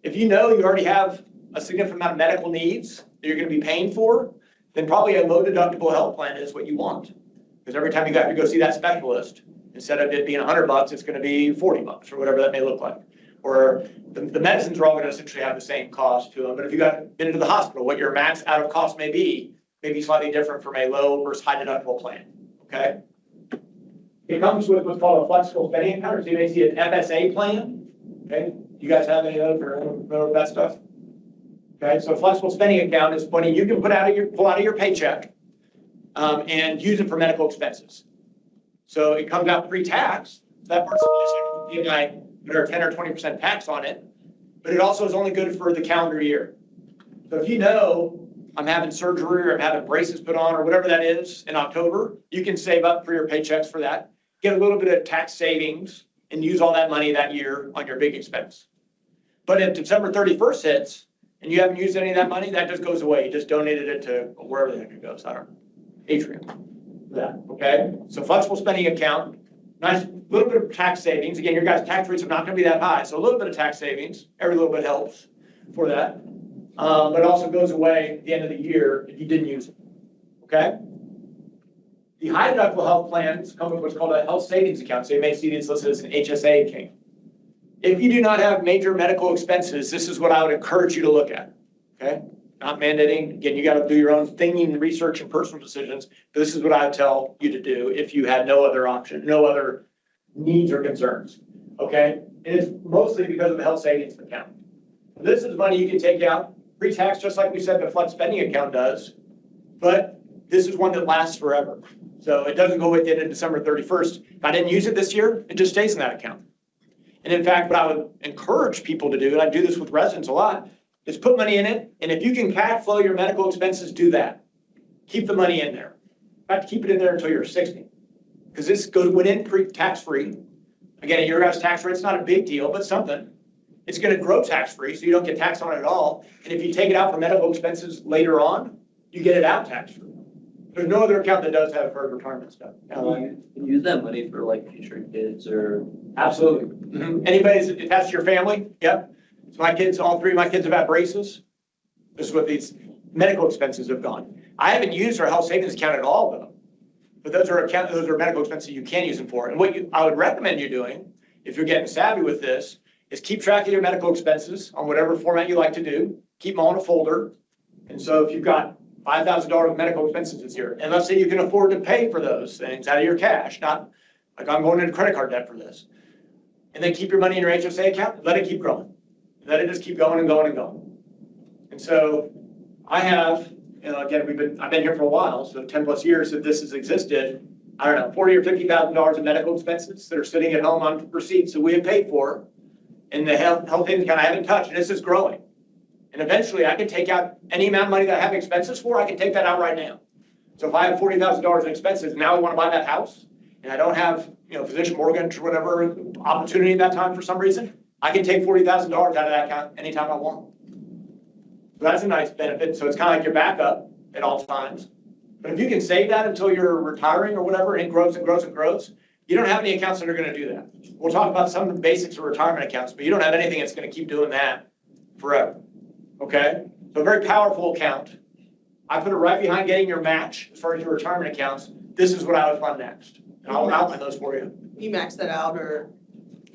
If you know you already have a significant amount of medical needs that you're gonna be paying for, then probably a low deductible health plan is what you want. Because every time you have to go see that specialist, instead of it being $100, it's gonna be $40 or whatever that may look like. Or the medicines are all gonna essentially have the same cost to them, but if you got been into the hospital, what your max out of cost may be slightly different from a low versus high deductible plan, okay? It comes with what's called a flexible spending account, so you may see an FSA plan, okay? You guys have any of those or know that stuff? Okay, so a flexible spending account is money you can pull out of your paycheck and use it for medical expenses. So it comes out pre-tax. That person is going to put a 10 or 20% tax on it, but it also is only good for the calendar year. So if you know I'm having surgery or I'm having braces put on or whatever that is in October, you can save up for your paychecks for that. get a little bit of tax savings and use all that money that year on your big expense. But if December 31st hits and you haven't used any of that money, that just goes away. You just donated it to wherever the heck it goes, I don't know, Atrium. That, okay? So flexible spending account, nice little bit of tax savings. Again, your guys' tax rates are not gonna be that high, so a little bit of tax savings, every little bit helps for that. But it also goes away at the end of the year if you didn't use it, okay? The high deductible health plans come with what's called a health savings account, so you may see this listed as an HSA account. If you do not have major medical expenses, this is what I would encourage you to look at, okay? Not mandating, again, you gotta do your own thinking, research, and personal decisions, but this is what I would tell you to do if you had no other option, no other needs or concerns, okay? And it's mostly because of the health savings account. This is money you can take out pre-tax, just like we said the flex spending account does, but this is one that lasts forever. So it doesn't go with it in December 31st. If I didn't use it this year, it just stays in that account. And in fact, what I would encourage people to do, and I do this with residents a lot, is put money in it, and if you can cash flow your medical expenses, do that. Keep the money in there. In fact, keep it in there until you're 60. Because this went in tax-free. Again, your guys' tax rate's not a big deal, but something. It's gonna grow tax-free, so you don't get taxed on it at all. And if you take it out for medical expenses later on, you get it out tax-free. There's no other account that does have deferred retirement stuff. You can use that money for like future kids or. Absolutely. Anybody's attached to your family? Yep. So my kids, all three of my kids have had braces. This is what these medical expenses have gone. I haven't used our health savings account at all though. But those are medical expenses you can use them for. And what I would recommend you doing, if you're getting savvy with this, is keep track of your medical expenses on whatever format you like to do. Keep them all in a folder. And so if you've got $5,000 of medical expenses this year, and let's say you can afford to pay for those things out of your cash, not like I'm going into credit card debt for this. And then keep your money in your HSA account, let it keep growing. Let it just keep going and going and going. And so I have, again, I've been here for a while, so 10 plus years that this has existed. I don't know, $40,000 or $50,000 of medical expenses that are sitting at home on receipts that we have paid for. And the health savings account I haven't touched, and this is growing. And eventually I can take out any amount of money that I have expenses for, I can take that out right now. So if I have $40,000 in expenses, now I want to buy that house, and I don't have, physician mortgage or whatever opportunity at that time for some reason, I can take $40,000 out of that account anytime I want. So that's a nice benefit. So it's kind of like your backup at all times. But if you can save that until you're retiring or whatever, and it grows and grows and grows, you don't have any accounts that are going to do that. We'll talk about some of the basics of retirement accounts, but you don't have anything that's going to keep doing that forever. Okay? So a very powerful account. I put it right behind getting your match as far as your retirement accounts. This is what I would fund next. And I'll outline those for you. You max that out or?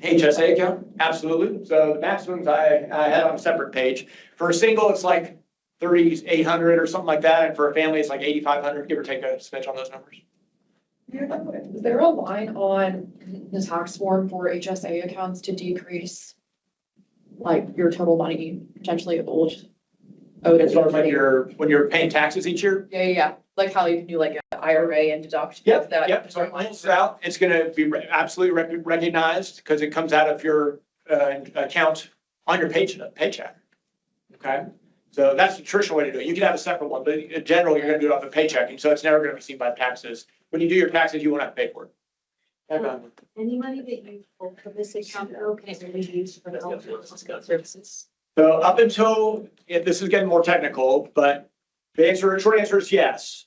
HSA account, absolutely. So the maximums I had on a separate page. For a single, it's like 3,800 or something like that. And for a family, it's like 8,500, give or take a smidge on those numbers. Is there a line on the tax form for HSA accounts to decrease like your total money potentially owed? As far as like when you're paying taxes each year? Yeah. Like how you can do like an IRA and deduct. Yep. That. So it lines out, it's gonna be absolutely recognized because it comes out of your account on your paycheck. Okay? So that's the traditional way to do it. You can have a separate one, but in general, you're gonna do it off a paycheck. And so it's never gonna be seen by taxes. When you do your taxes, you won't have to pay for it. Any money that you pull from this account though, can it be used for health services? So up until, this is getting more technical, but the short answer is yes.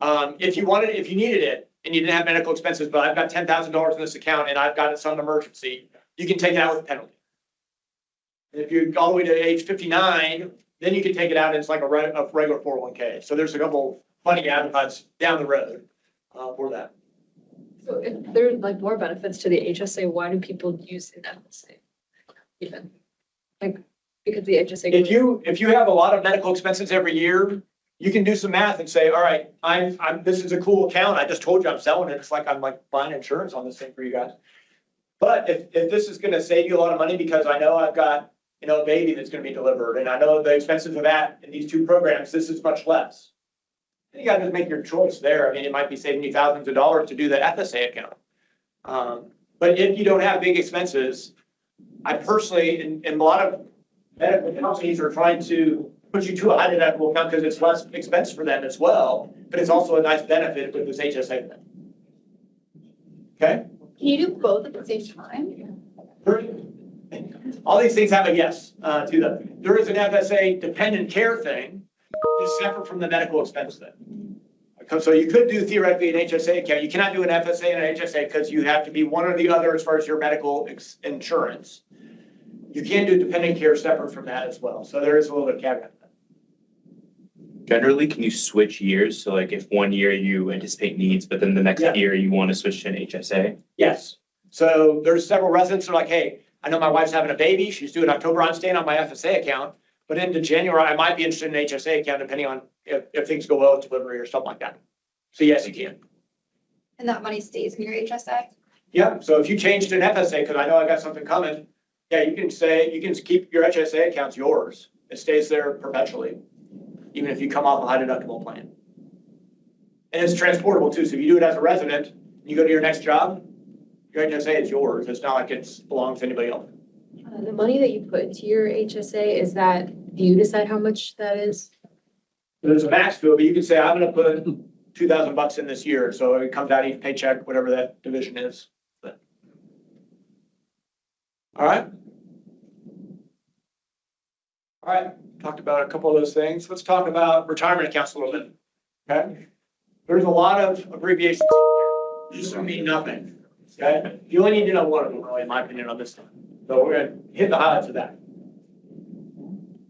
If you needed it and you didn't have medical expenses, but I've got $10,000 in this account and I've got it some emergency, you can take it out with a penalty. And if you're all the way to age 59, then you can take it out and it's like a regular 401k. So there's a couple funny avenues down the road for that. So if there's like more benefits to the HSA, why do people use an FSA even? Like, because the HSA. If you have a lot of medical expenses every year, you can do some math and say, all right, this is a cool account. I just told you I'm selling it. It's like I'm like buying insurance on this thing for you guys. But if this is going to save you a lot of money because I know I've got, a baby that's going to be delivered and I know the expenses of that in these two programs, this is much less. You got to just make your choice there. I mean, it might be saving you thousands of dollars to do the FSA account. But if you don't have big expenses, I personally, and a lot of medical companies are trying to put you to a high deductible account because it's less expense for them as well, but it's also a nice benefit with this HSA thing. Okay? Can you do both at the same time? All these things have a yes to them. There is an FSA dependent care thing, just separate from the medical expense thing. So you could do theoretically an HSA account. You cannot do an FSA and an HSA because you have to be one or the other as far as your medical insurance. You can do dependent care separate from that as well. So there is a little bit of caveat. Generally, can you switch years? So like if one year you anticipate needs, but then the next Yeah. year you want to switch to an HSA? Yes. So there's several residents who are like, hey, I know my wife's having a baby. She's due in October. I'm staying on my FSA account. But into January, I might be interested in an HSA account depending on if things go well with delivery or something like that. So yes, you can. And that money stays in your HSA? Yeah. So if you change to an FSA, because I know I got something coming, yeah, you can keep your HSA accounts yours. It stays there perpetually, even if you come off a high deductible plan. And it's transportable too. So if you do it as a resident, you go to your next job, your HSA is yours. It's not like it belongs to anybody else. The money that you put into your HSA, is that, do you decide how much that is? There's a max to it, but you can say, I'm gonna put $2,000 in this year. So it comes out each paycheck, whatever that division is. All right. All right, talked about a couple of those things. Let's talk about retirement accounts a little bit, okay? There's a lot of abbreviations. These mean nothing, okay? You only need to know one of them, really, in my opinion, on this one. So we're gonna hit the highlights of that.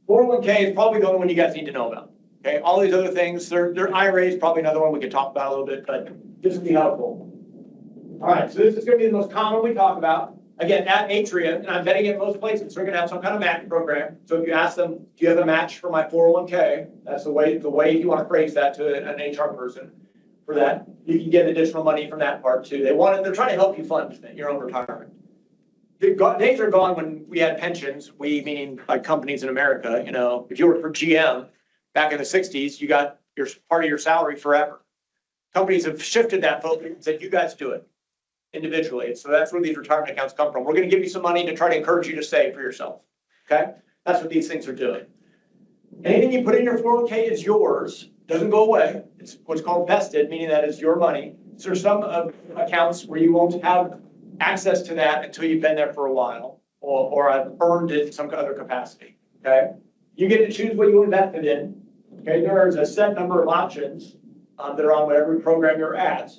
401k is probably the only one you guys need to know about, okay? All these other things, their IRA is probably another one we could talk about a little bit, but this will be helpful. All right, so this is gonna be the most common we talk about. Again, at Atria, and I'm betting in most places, they're gonna have some kind of match program. So if you ask them, do you have a match for my 401k? That's the way you wanna phrase that to an HR person for that. You can get additional money from that part too. They're trying to help you fund your own retirement. The days are gone when we had pensions, we meaning like companies in America, you know, if you worked for GM back in the 60s, you got your part of your salary forever. Companies have shifted that focus and said, you guys do it individually. So that's where these retirement accounts come from. We're going to give you some money to try to encourage you to save for yourself. Okay? That's what these things are doing. Anything you put in your 401k is yours, doesn't go away. It's what's called vested, meaning that is your money. So there's some accounts where you won't have access to that until you've been there for a while or I've earned it in some other capacity. Okay? You get to choose what you invested in. Okay? There is a set number of options that are on whatever program you're at.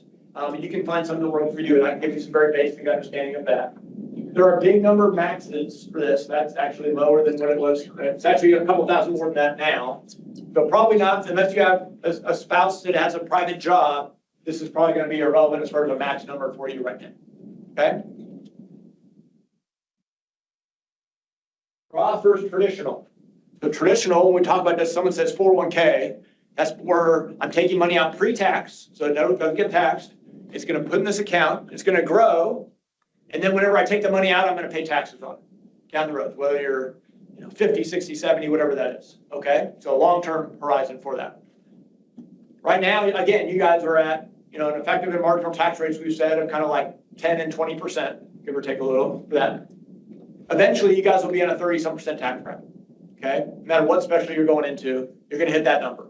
You can find some that work for you, and I can give you some very basic understanding of that. There are a big number of maxes for this. That's actually lower than what it was. It's actually a couple thousand more than that now. So probably not, unless you have a spouse that has a private job, this is probably going to be irrelevant as far as a max number for you right now. Okay? Roth versus traditional. So traditional, when we talk about this, someone says 401k, that's where I'm taking money out pre-tax, so it doesn't get taxed. It's going to put in this account, it's going to grow, and then whenever I take the money out, I'm going to pay taxes on it down the road, whether you're 50, 60, 70, whatever that is, okay? So a long-term horizon for that. Right now, again, you guys are at, an effective and marginal tax rates we've said of kind of like 10 and 20%, give or take a little for that. Eventually, you guys will be on a 30-some% tax bracket, okay? No matter what specialty you're going into, you're going to hit that number.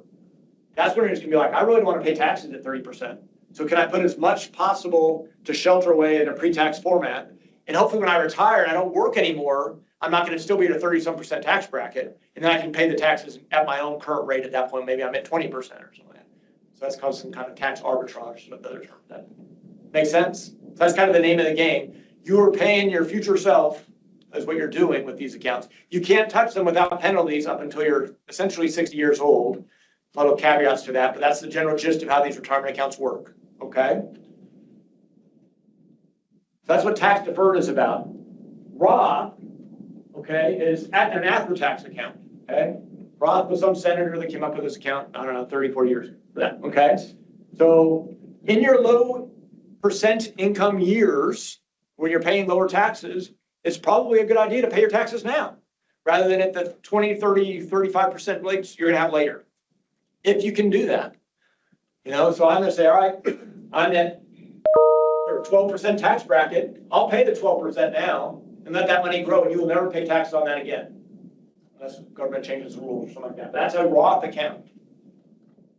That's when it's going to be like, I really don't want to pay taxes at 30%. So can I put as much possible to shelter away in a pre-tax format? And hopefully when I retire and I don't work anymore, I'm not going to still be at a 30-some% tax bracket. And then I can pay the taxes at my own current rate at that point. Maybe I'm at 20% or something like that. So that's called some kind of tax arbitrage, some other term. That makes sense? So that's kind of the name of the game. You're paying your future self is what you're doing with these accounts. You can't touch them without penalties up until you're essentially 60 years old. A lot of caveats to that, but that's the general gist of how these retirement accounts work, okay? So that's what tax deferred is about. Roth, okay, is an after-tax account, okay? Roth was some senator that came up with this account, I don't know, 30, 40 years for that, okay? So in your low percent income years, when you're paying lower taxes, it's probably a good idea to pay your taxes now, rather than at the 20, 30, 35% rates you're gonna have later. If you can do that, so I'm going to say, all right, I'm at 12% tax bracket. I'll pay the 12% now and let that money grow, and you will never pay taxes on that again, unless the government changes the rules or something like that. That's a Roth account.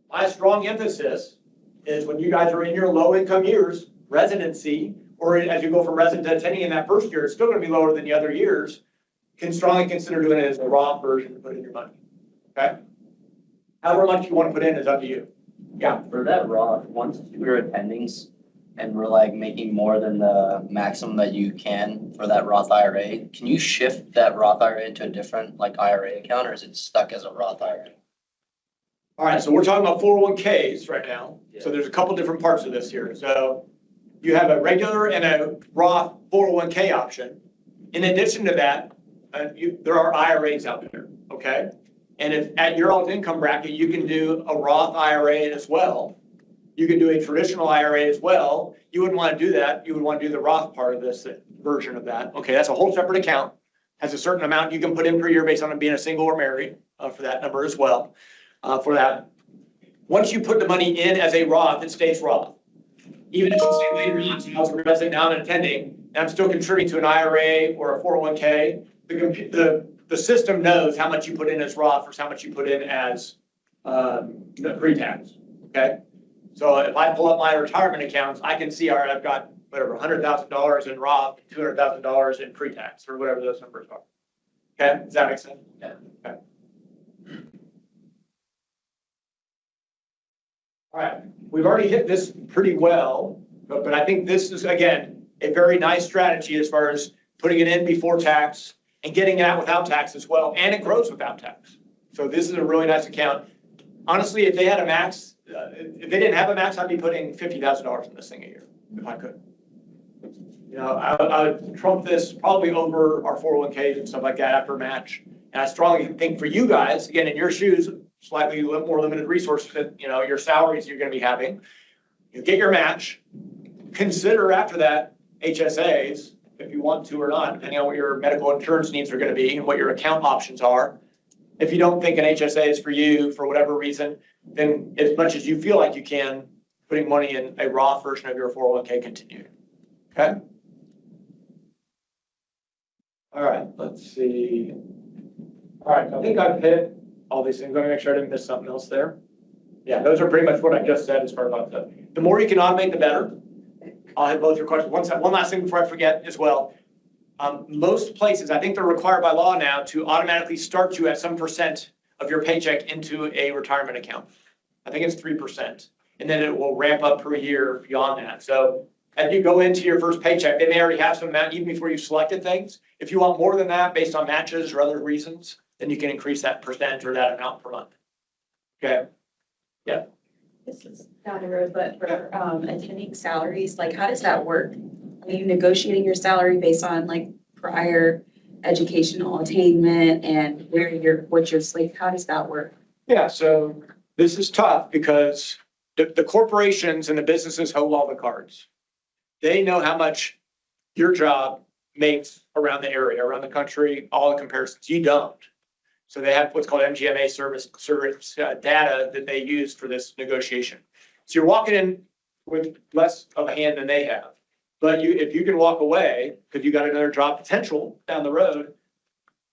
My strong emphasis is when you guys are in your low income years, residency, or as you go from resident to attending in that first year, it's still gonna be lower than the other years, can strongly consider doing it as a Roth version to put in your money, okay? However much you wanna put in is up to you. Yeah. For that Roth, once we're attendings and we're like making more than the maximum that you can for that Roth IRA, can you shift that Roth IRA into a different like IRA account, or is it stuck as a Roth IRA? All right, so we're talking about 401ks right now. So there's a couple different parts of this here. So you have a regular and a Roth 401k option. In addition to that, there are IRAs out there, okay? And if at your own income bracket, you can do a Roth IRA as well. You can do a traditional IRA as well. You wouldn't want to do that. You would want to do the Roth part of this version of that. Okay, that's a whole separate account. Has a certain amount you can put in per year based on it being a single or married for that number as well. For that, once you put the money in as a Roth, it stays Roth. Even if you say later on, so I was realizing now I'm attending, and I'm still contributing to an IRA or a 401k, the system knows how much you put in as Roth versus how much you put in as the pre-tax, okay? So if I pull up my retirement accounts, I can see, all right, I've got whatever, $100,000 in Roth, $200,000 in pre-tax, or whatever those numbers are. Okay, does that make sense? Yeah. Okay. All right, we've already hit this pretty well, but I think this is, again, a very nice strategy as far as putting it in before tax and getting it out without tax as well, and it grows without tax. So this is a really nice account. Honestly, if they had a max, if they didn't have a max, I'd be putting $50,000 in this thing a year, if I could. You know, I would trump this probably over our 401ks and stuff like that after a match. And I strongly think for you guys, again, in your shoes, slightly more limited resources that, you know, your salaries you're gonna be having, you get your match, consider after that HSAs, if you want to or not, depending on what your medical insurance needs are gonna be and what your account options are. If you don't think an HSA is for you for whatever reason, then as much as you feel like you can, putting money in a Roth version of your 401k continue. Okay? All right, let's see. All right, I think I've hit all these things. Let me make sure I didn't miss something else there. Yeah, those are pretty much what I just said as far as the more you can automate, the better. I'll hit both your questions. One last thing before I forget as well. Most places, I think they're required by law now to automatically start you at some percent of your paycheck into a retirement account. I think it's 3%. And then it will ramp up per year beyond that. So as you go into your first paycheck, they may already have some amount even before you've selected things. If you want more than that based on matches or other reasons, then you can increase that percent or that amount per month. Okay? Yeah. This is down the road, but for attending salaries, like how does that work? Are you negotiating your salary based on like prior educational attainment and what your slate, how does that work? Yeah, so this is tough because the corporations and the businesses hold all the cards. They know how much your job makes around the area, around the country, all the comparisons. You don't. So they have what's called MGMA service data that they use for this negotiation. So you're walking in with less of a hand than they have. But if you can walk away because you got another job potential down the road,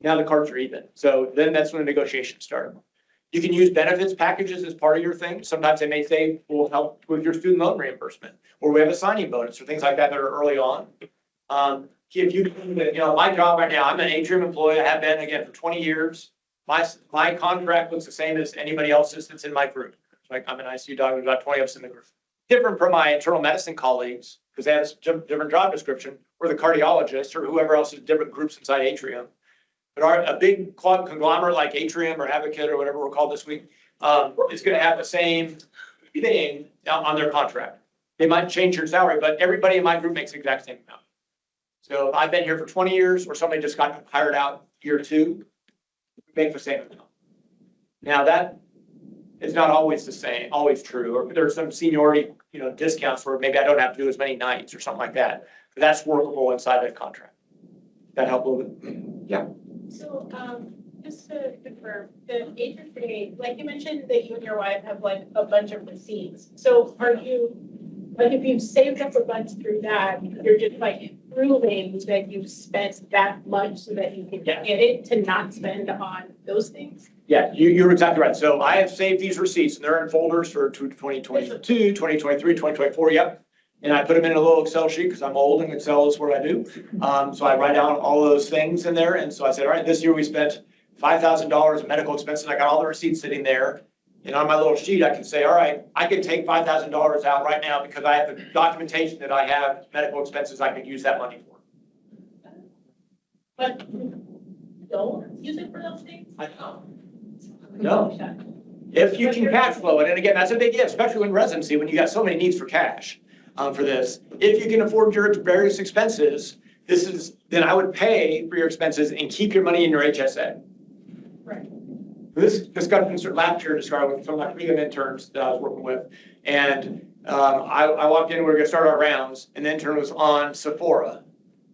now the cards are even. So then that's when the negotiations start. You can use benefits packages as part of your thing. Sometimes they may say, we'll help with your student loan reimbursement, or we have a signing bonus or things like that that are early on. If you know, my job right now, I'm an Atrium employee. I have been, again, for 20 years. My contract looks the same as anybody else's that's in my group. Like I'm an ICU doctor, there's about 20 of us in the group. Different from my internal medicine colleagues, because they have a different job description, or the cardiologist, or whoever else is different groups inside Atrium. But a big conglomerate like Atrium or Advocate or whatever we're called this week is going to have the same thing on their contract. They might change your salary, but everybody in my group makes the exact same amount. So if I've been here for 20 years, or somebody just got hired out year 2, make the same amount. Now that is not always the same, always true, or there's some seniority, discounts where maybe I don't have to do as many nights or something like that. But that's workable inside that contract. That help a little bit? Yeah. So, just to confirm, the HSA, like you mentioned that you and your wife have like a bunch of receipts. So are you, like if you've saved up a bunch through that, you're just like proving that you've spent that much so that you can get it to not spend on those things? Yeah, you're exactly right. So I have saved these receipts and they're in folders for 2022, 2023, 2024. Yep. And I put them in a little Excel sheet because I'm old and Excel is what I do. So I write down all those things in there. And so I said, all right, this year we spent $5,000 in medical expenses. I got all the receipts sitting there. And on my little sheet, I can say, all right, I can take $5,000 out right now because I have the documentation that I have medical expenses I can use that money for. But don't use it for those things? I know. No. If you can cash flow it, and again, that's a big if, especially in residency, when you got so many needs for cash for this. If you can afford your various expenses, then I would pay for your expenses and keep your money in your HSA. Right. This discussion last year started with some of my previous interns that I was working with. And I walked in, we were gonna start our rounds, and the intern was on Sephora.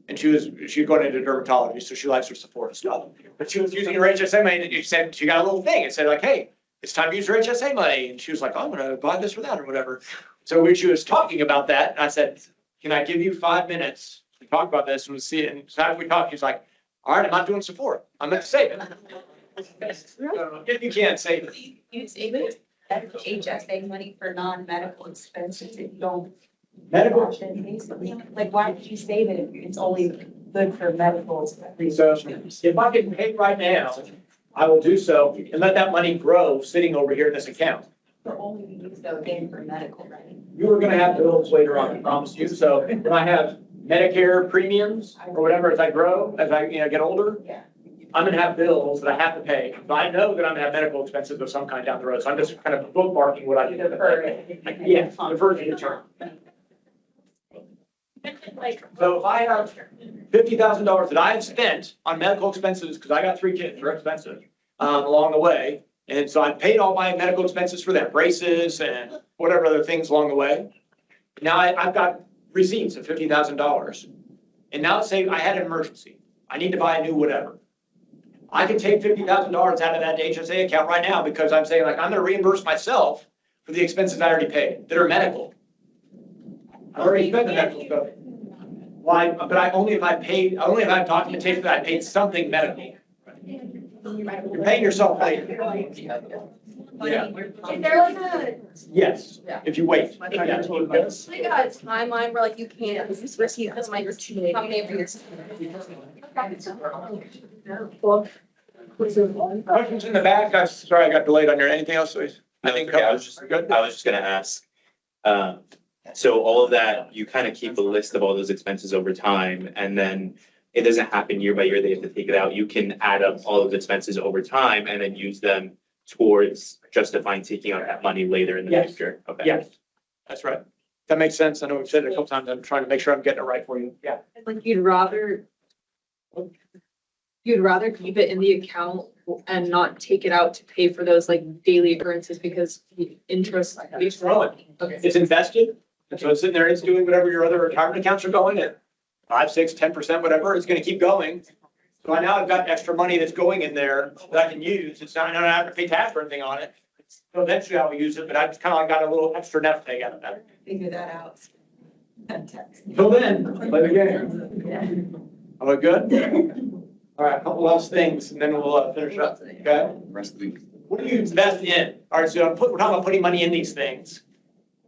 And she was going into dermatology, so she likes her Sephora stuff. But she was using her HSA money, and she said, she got a little thing, it said like, hey, it's time to use your HSA money. And she was like, oh, I'm gonna buy this or that or whatever. So when she was talking about that, I said, can I give you 5 minutes to talk about this and we'll see it? And so after we talked, she's like, all right, I'm not doing Sephora. I'm gonna save it. If you can't save it. You save it, that's HSA money for non-medical expenses if you don't. Medical. Basically, like, why did you save it if it's only good for medical expenses? So if I get paid right now, I will do so and let that money grow sitting over here in this account. But only be used though again for medical, right? You are gonna have bills later on, I promise you. So when I have Medicare premiums or whatever, as I grow, as I get older, Yeah. I'm gonna have bills that I have to pay. So I know that I'm gonna have medical expenses of some kind down the road. So I'm just kind of bookmarking what I do. Yeah, defer to the term. So if I have $50,000 that I have spent on medical expenses, because I got 3 kids, they're expensive, along the way. And so I paid all my medical expenses for them, braces and whatever other things along the way. Now I've got receipts of $50,000. And now let's say I had an emergency. I need to buy a new whatever. I can take $50,000 out of that HSA account right now because I'm saying like, I'm gonna reimburse myself for the expenses I already paid that are medical. I already spent the medical stuff. Why, but I only if I have documentation that I paid something medical. You're paying yourself later. Yeah. Is there like a, Yes, if you wait. like a timeline where like you can't receive this like how many of your? Questions in the back? I'm sorry, I got delayed on your, anything else? I think I was just gonna ask. So all of that, you kind of keep a list of all those expenses over time, and then it doesn't happen year by year, they have to take it out. You can add up all of the expenses over time and then use them towards justifying taking out that money later in the Yes. future. Okay. Yes, that's right. That makes sense. I know we've said it a couple times. I'm trying to make sure I'm getting it right for you. Yeah. Like you'd rather keep it in the account and not take it out to pay for those like daily occurrences because the interest. It's growing. Okay. It's invested. And so it's sitting there, it's doing whatever your other retirement accounts are going at 5, 6, 10%, whatever. It's gonna keep going. So now I've got extra money that's going in there that I can use. It's not, I don't have to pay tax or anything on it. So eventually I'll use it, but I just kind of like got a little extra nest egg out of that. Figure that out. Till then, play the game. Am I good? All right, a couple last things and then we'll finish up, okay? Rest of the week. What do you invest in? All right, so we're talking about putting money in these things.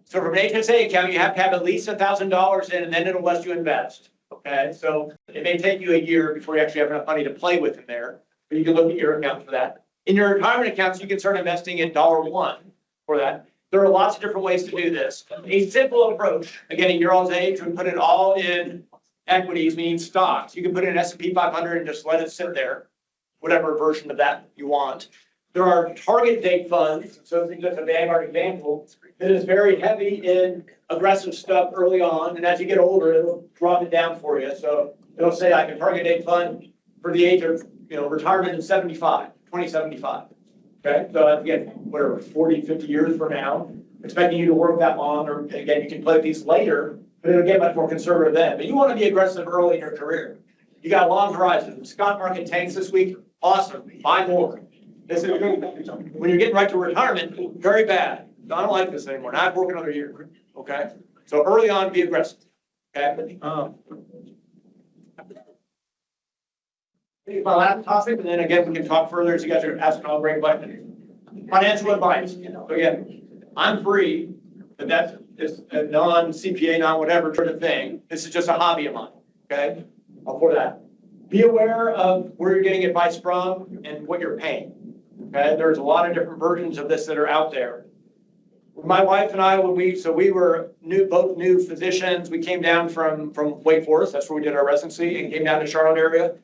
So from an HSA account, you have to have at least $1,000 in and then it'll let you invest. Okay, so it may take you a year before you actually have enough money to play with in there, but you can look at your account for that. In your retirement accounts, you can start investing at $1 for that. There are lots of different ways to do this. A simple approach, again, at your old age, we put it all in equities, meaning stocks. You can put it in S&P 500 and just let it sit there, whatever version of that you want. There are target date funds, so just a Vanguard example, that is very heavy in aggressive stuff early on, and as you get older, it'll drop it down for you. So it'll say I can target date fund for the age of, retirement in 2075. Okay, so again, whatever, 40, 50 years from now, expecting you to work that long, or again, you can play with these later, but it'll get much more conservative then. But you want to be aggressive early in your career. You got a long horizon. The stock market tanks this week, awesome, buy more. This is, when you're getting right to retirement, very bad. I don't like this anymore. Now I've worked another year, okay? So early on, be aggressive, okay? My last topic, and then again, we can talk further as you guys are asking all great questions. Financial advice. So again, I'm free, but that's is a non-CPA, non-whatever sort of thing. This is just a hobby of mine, okay? For that. Be aware of where you're getting advice from and what you're paying, okay? There's a lot of different versions of this that are out there. My wife and I, we were both new physicians. We came down from Wake Forest. That's where we did our residency, and came down to Charlotte area.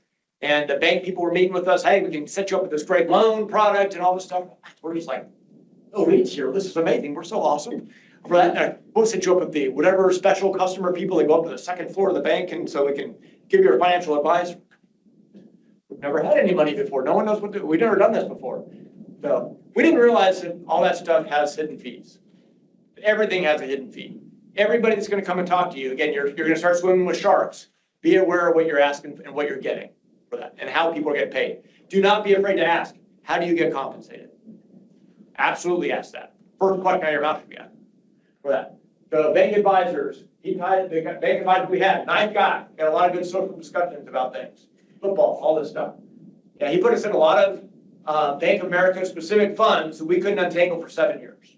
And the bank people were meeting with us. Hey, we can set you up with this great loan product and all this stuff. We're just like, oh, Reed's here. This is amazing. We're so awesome. For that, we'll set you up with the whatever special customer people that go up to the second floor of the bank, and so we can give you a financial advice. We've never had any money before. No one knows what to do. We've never done this before. So we didn't realize that all that stuff has hidden fees. Everything has a hidden fee. Everybody that's going to come and talk to you, again, you're going to start swimming with sharks. Be aware of what you're asking and what you're getting for that, and how people get paid. Do not be afraid to ask, how do you get compensated? Absolutely ask that. First question out of your mouth should be asked for that. The bank advisors, the bank advisor we had, nice guy, got a lot of good social discussions about things, football, all this stuff. Yeah, he put us in a lot of Bank of America specific funds that we couldn't untangle for 7 years.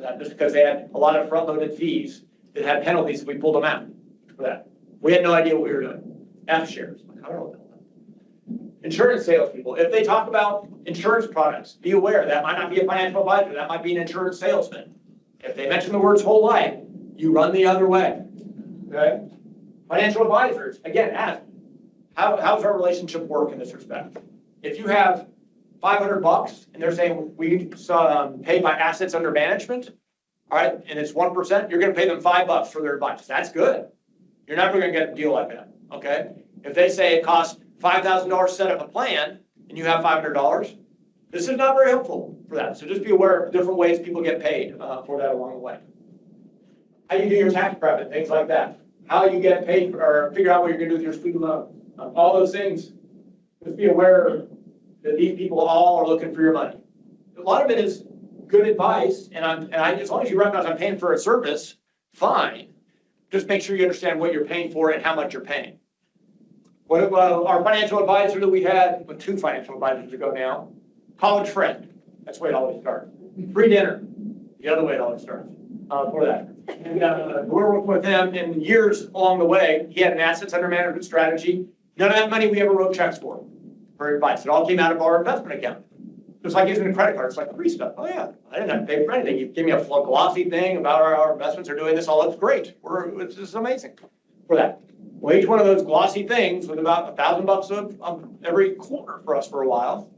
That just because they had a lot of front-loaded fees that had penalties if we pulled them out for that. We had no idea what we were doing. F shares, I don't know. Insurance salespeople, if they talk about insurance products, be aware that might not be a financial advisor, that might be an insurance salesman. If they mention the words whole life, you run the other way, okay? Financial advisors, again, ask, how's our relationship work in this respect? If you have $500 and they're saying we pay by assets under management, all right, and it's 1%, you're gonna pay them $5 for their advice. That's good. You're never gonna get a deal like that, okay? If they say it costs $5,000 to set up a plan and you have $500, this is not very helpful for that. So just be aware of different ways people get paid for that along the way. How you do your tax prep and things like that. How you get paid or figure out what you're gonna do with your student loan. All those things, just be aware that these people all are looking for your money. A lot of it is good advice, and as long as you recognize I'm paying for a service, fine. Just make sure you understand what you're paying for and how much you're paying. What our financial advisor that we had, with 2 financial advisors ago now, college friend, that's the way it always starts. Free dinner, the other way it always starts for that. And we're working with him in years along the way. He had an assets under management strategy. None of that money we ever wrote checks for advice. It all came out of our investment account. Just like using a credit card, it's like free stuff. Oh yeah, I didn't have to pay for anything. You give me a glossy thing about our investments are doing this, all that's great. This is amazing for that. Well, each one of those glossy things was about $1,000 of every quarter for us for a while.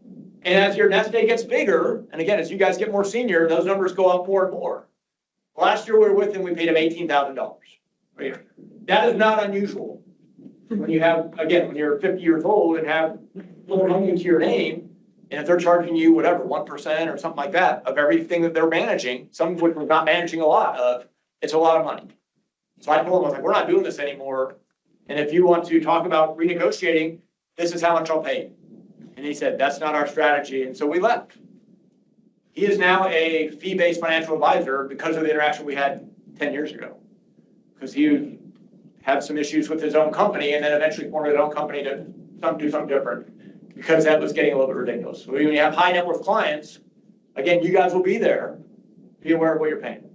And as your nest egg gets bigger, and again, as you guys get more senior, those numbers go up more and more. Last year we were with him, we paid him $18,000. That is not unusual. When you have, again, when you're 50 years old and have little money to your name, and if they're charging you whatever, 1% or something like that of everything that they're managing, some of which we're not managing a lot of, it's a lot of money. So I told him, I was like, we're not doing this anymore. And if you want to talk about renegotiating, this is how much I'll pay. And he said, that's not our strategy. And so we left. He is now a fee-based financial advisor because of the interaction we had 10 years ago. Because he had some issues with his own company and then eventually formed his own company to do something different because that was getting a little bit ridiculous. So when you have high net worth clients, again, you guys will be there. Be aware of what you're paying.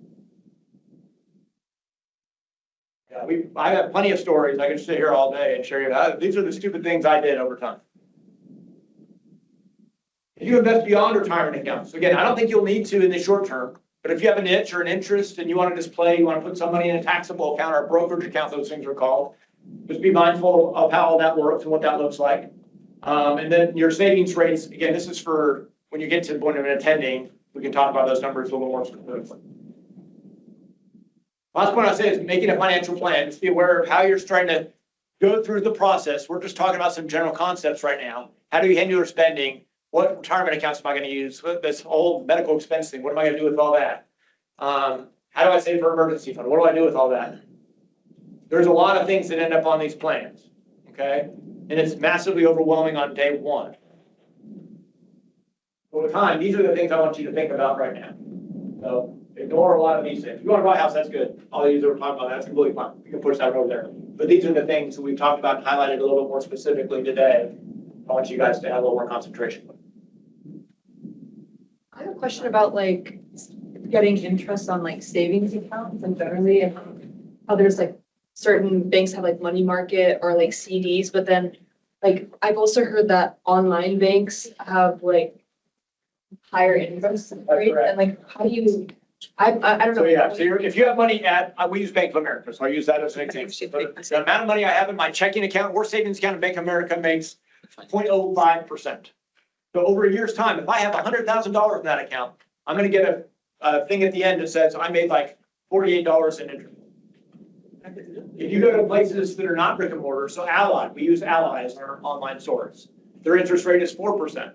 Yeah, I have plenty of stories. I could sit here all day and share you. These are the stupid things I did over time. If you invest beyond retirement accounts, again, I don't think you'll need to in the short term, but if you have a niche or an interest and you want to display, you want to put some money in a taxable account or a brokerage account, those things are called, just be mindful of how all that works and what that looks like. And then your savings rates, again, this is for when you get to the point of attending, we can talk about those numbers a little more specifically. Last point I'll say is making a financial plan. Just be aware of how you're trying to go through the process. We're just talking about some general concepts right now. How do you handle your spending? What retirement accounts am I going to use? This whole medical expense thing, what am I going to do with all that? How do I save for emergency fund? What do I do with all that? There's a lot of things that end up on these plans, okay? And it's massively overwhelming on day one. Over time, these are the things I want you to think about right now. So ignore a lot of these things. If you want to buy a house, that's good. All these that we're talking about, that's completely fine. You can push that over there. But these are the things that we've talked about and highlighted a little bit more specifically today. I want you guys to have a little more concentration. I have a question about like getting interest on like savings accounts and generally, and how there's like certain banks have like money market or like CDs, but then like I've also heard that online banks have like higher interest rate and like how do you, I don't know. So yeah, so if you have money at, we use Bank of America, so I use that as an example. But the amount of money I have in my checking account or savings account in Bank of America makes 0.05%. So over a year's time, if I have $100,000 in that account, I'm gonna get a thing at the end that says I made like $48 in interest. If you go to places that are not brick and mortar, so Ally, we use Ally as our online source. Their interest rate is 4%.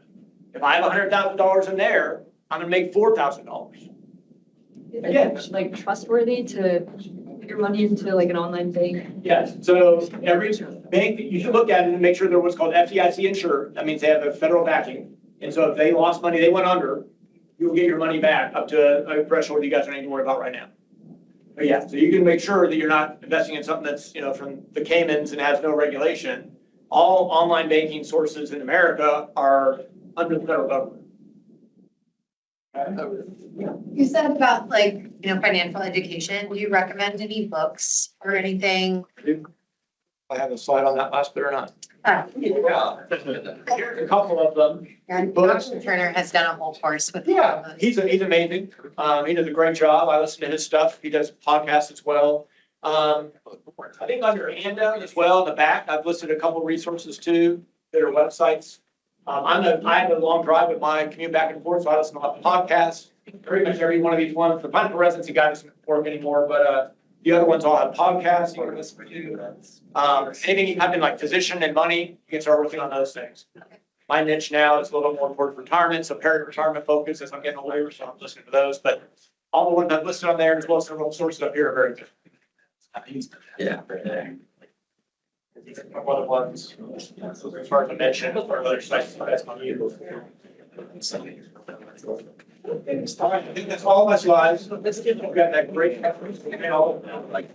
If I have $100,000 in there, I'm gonna make $4,000. Yeah, like trustworthy to put your money into like an online bank. Yes, so every bank, you should look at it and make sure they're what's called FDIC insured. That means they have a federal backing. And so if they lost money, they went under, you'll get your money back up to a threshold you guys don't need to worry about right now. But yeah, so you can make sure that you're not investing in something that's, you know, from the Caymans and has no regulation. All online banking sources in America are under the federal government. You said about like, you know, financial education. Do you recommend any books or anything? I have a slide on that last bit or not? Uh, Yeah. Here's a couple of them. And Books. Dr. Turner has done a whole course with. Yeah, he's amazing. He does a great job. I listen to his stuff. He does podcasts as well. I think under handout as well in the back, I've listed a couple resources too that are websites. I have a long drive with my commute back and forth, so I listen to a lot of podcasts. Pretty much every one of these ones. The Financial Residency guy doesn't work anymore, but the other ones all have podcasts. You can listen to. Anything I've been like physician and money, you can start working on those things. My niche now is a little more towards retirement, so retirement focus as I'm getting older, so I'm listening to those. But all the ones I've listed on there, as well as several sources up here, are very good. Yeah. One of the ones, as far as I mentioned, or other sites that's on you. All right, I think that's all my slides. We've got that great reference. Like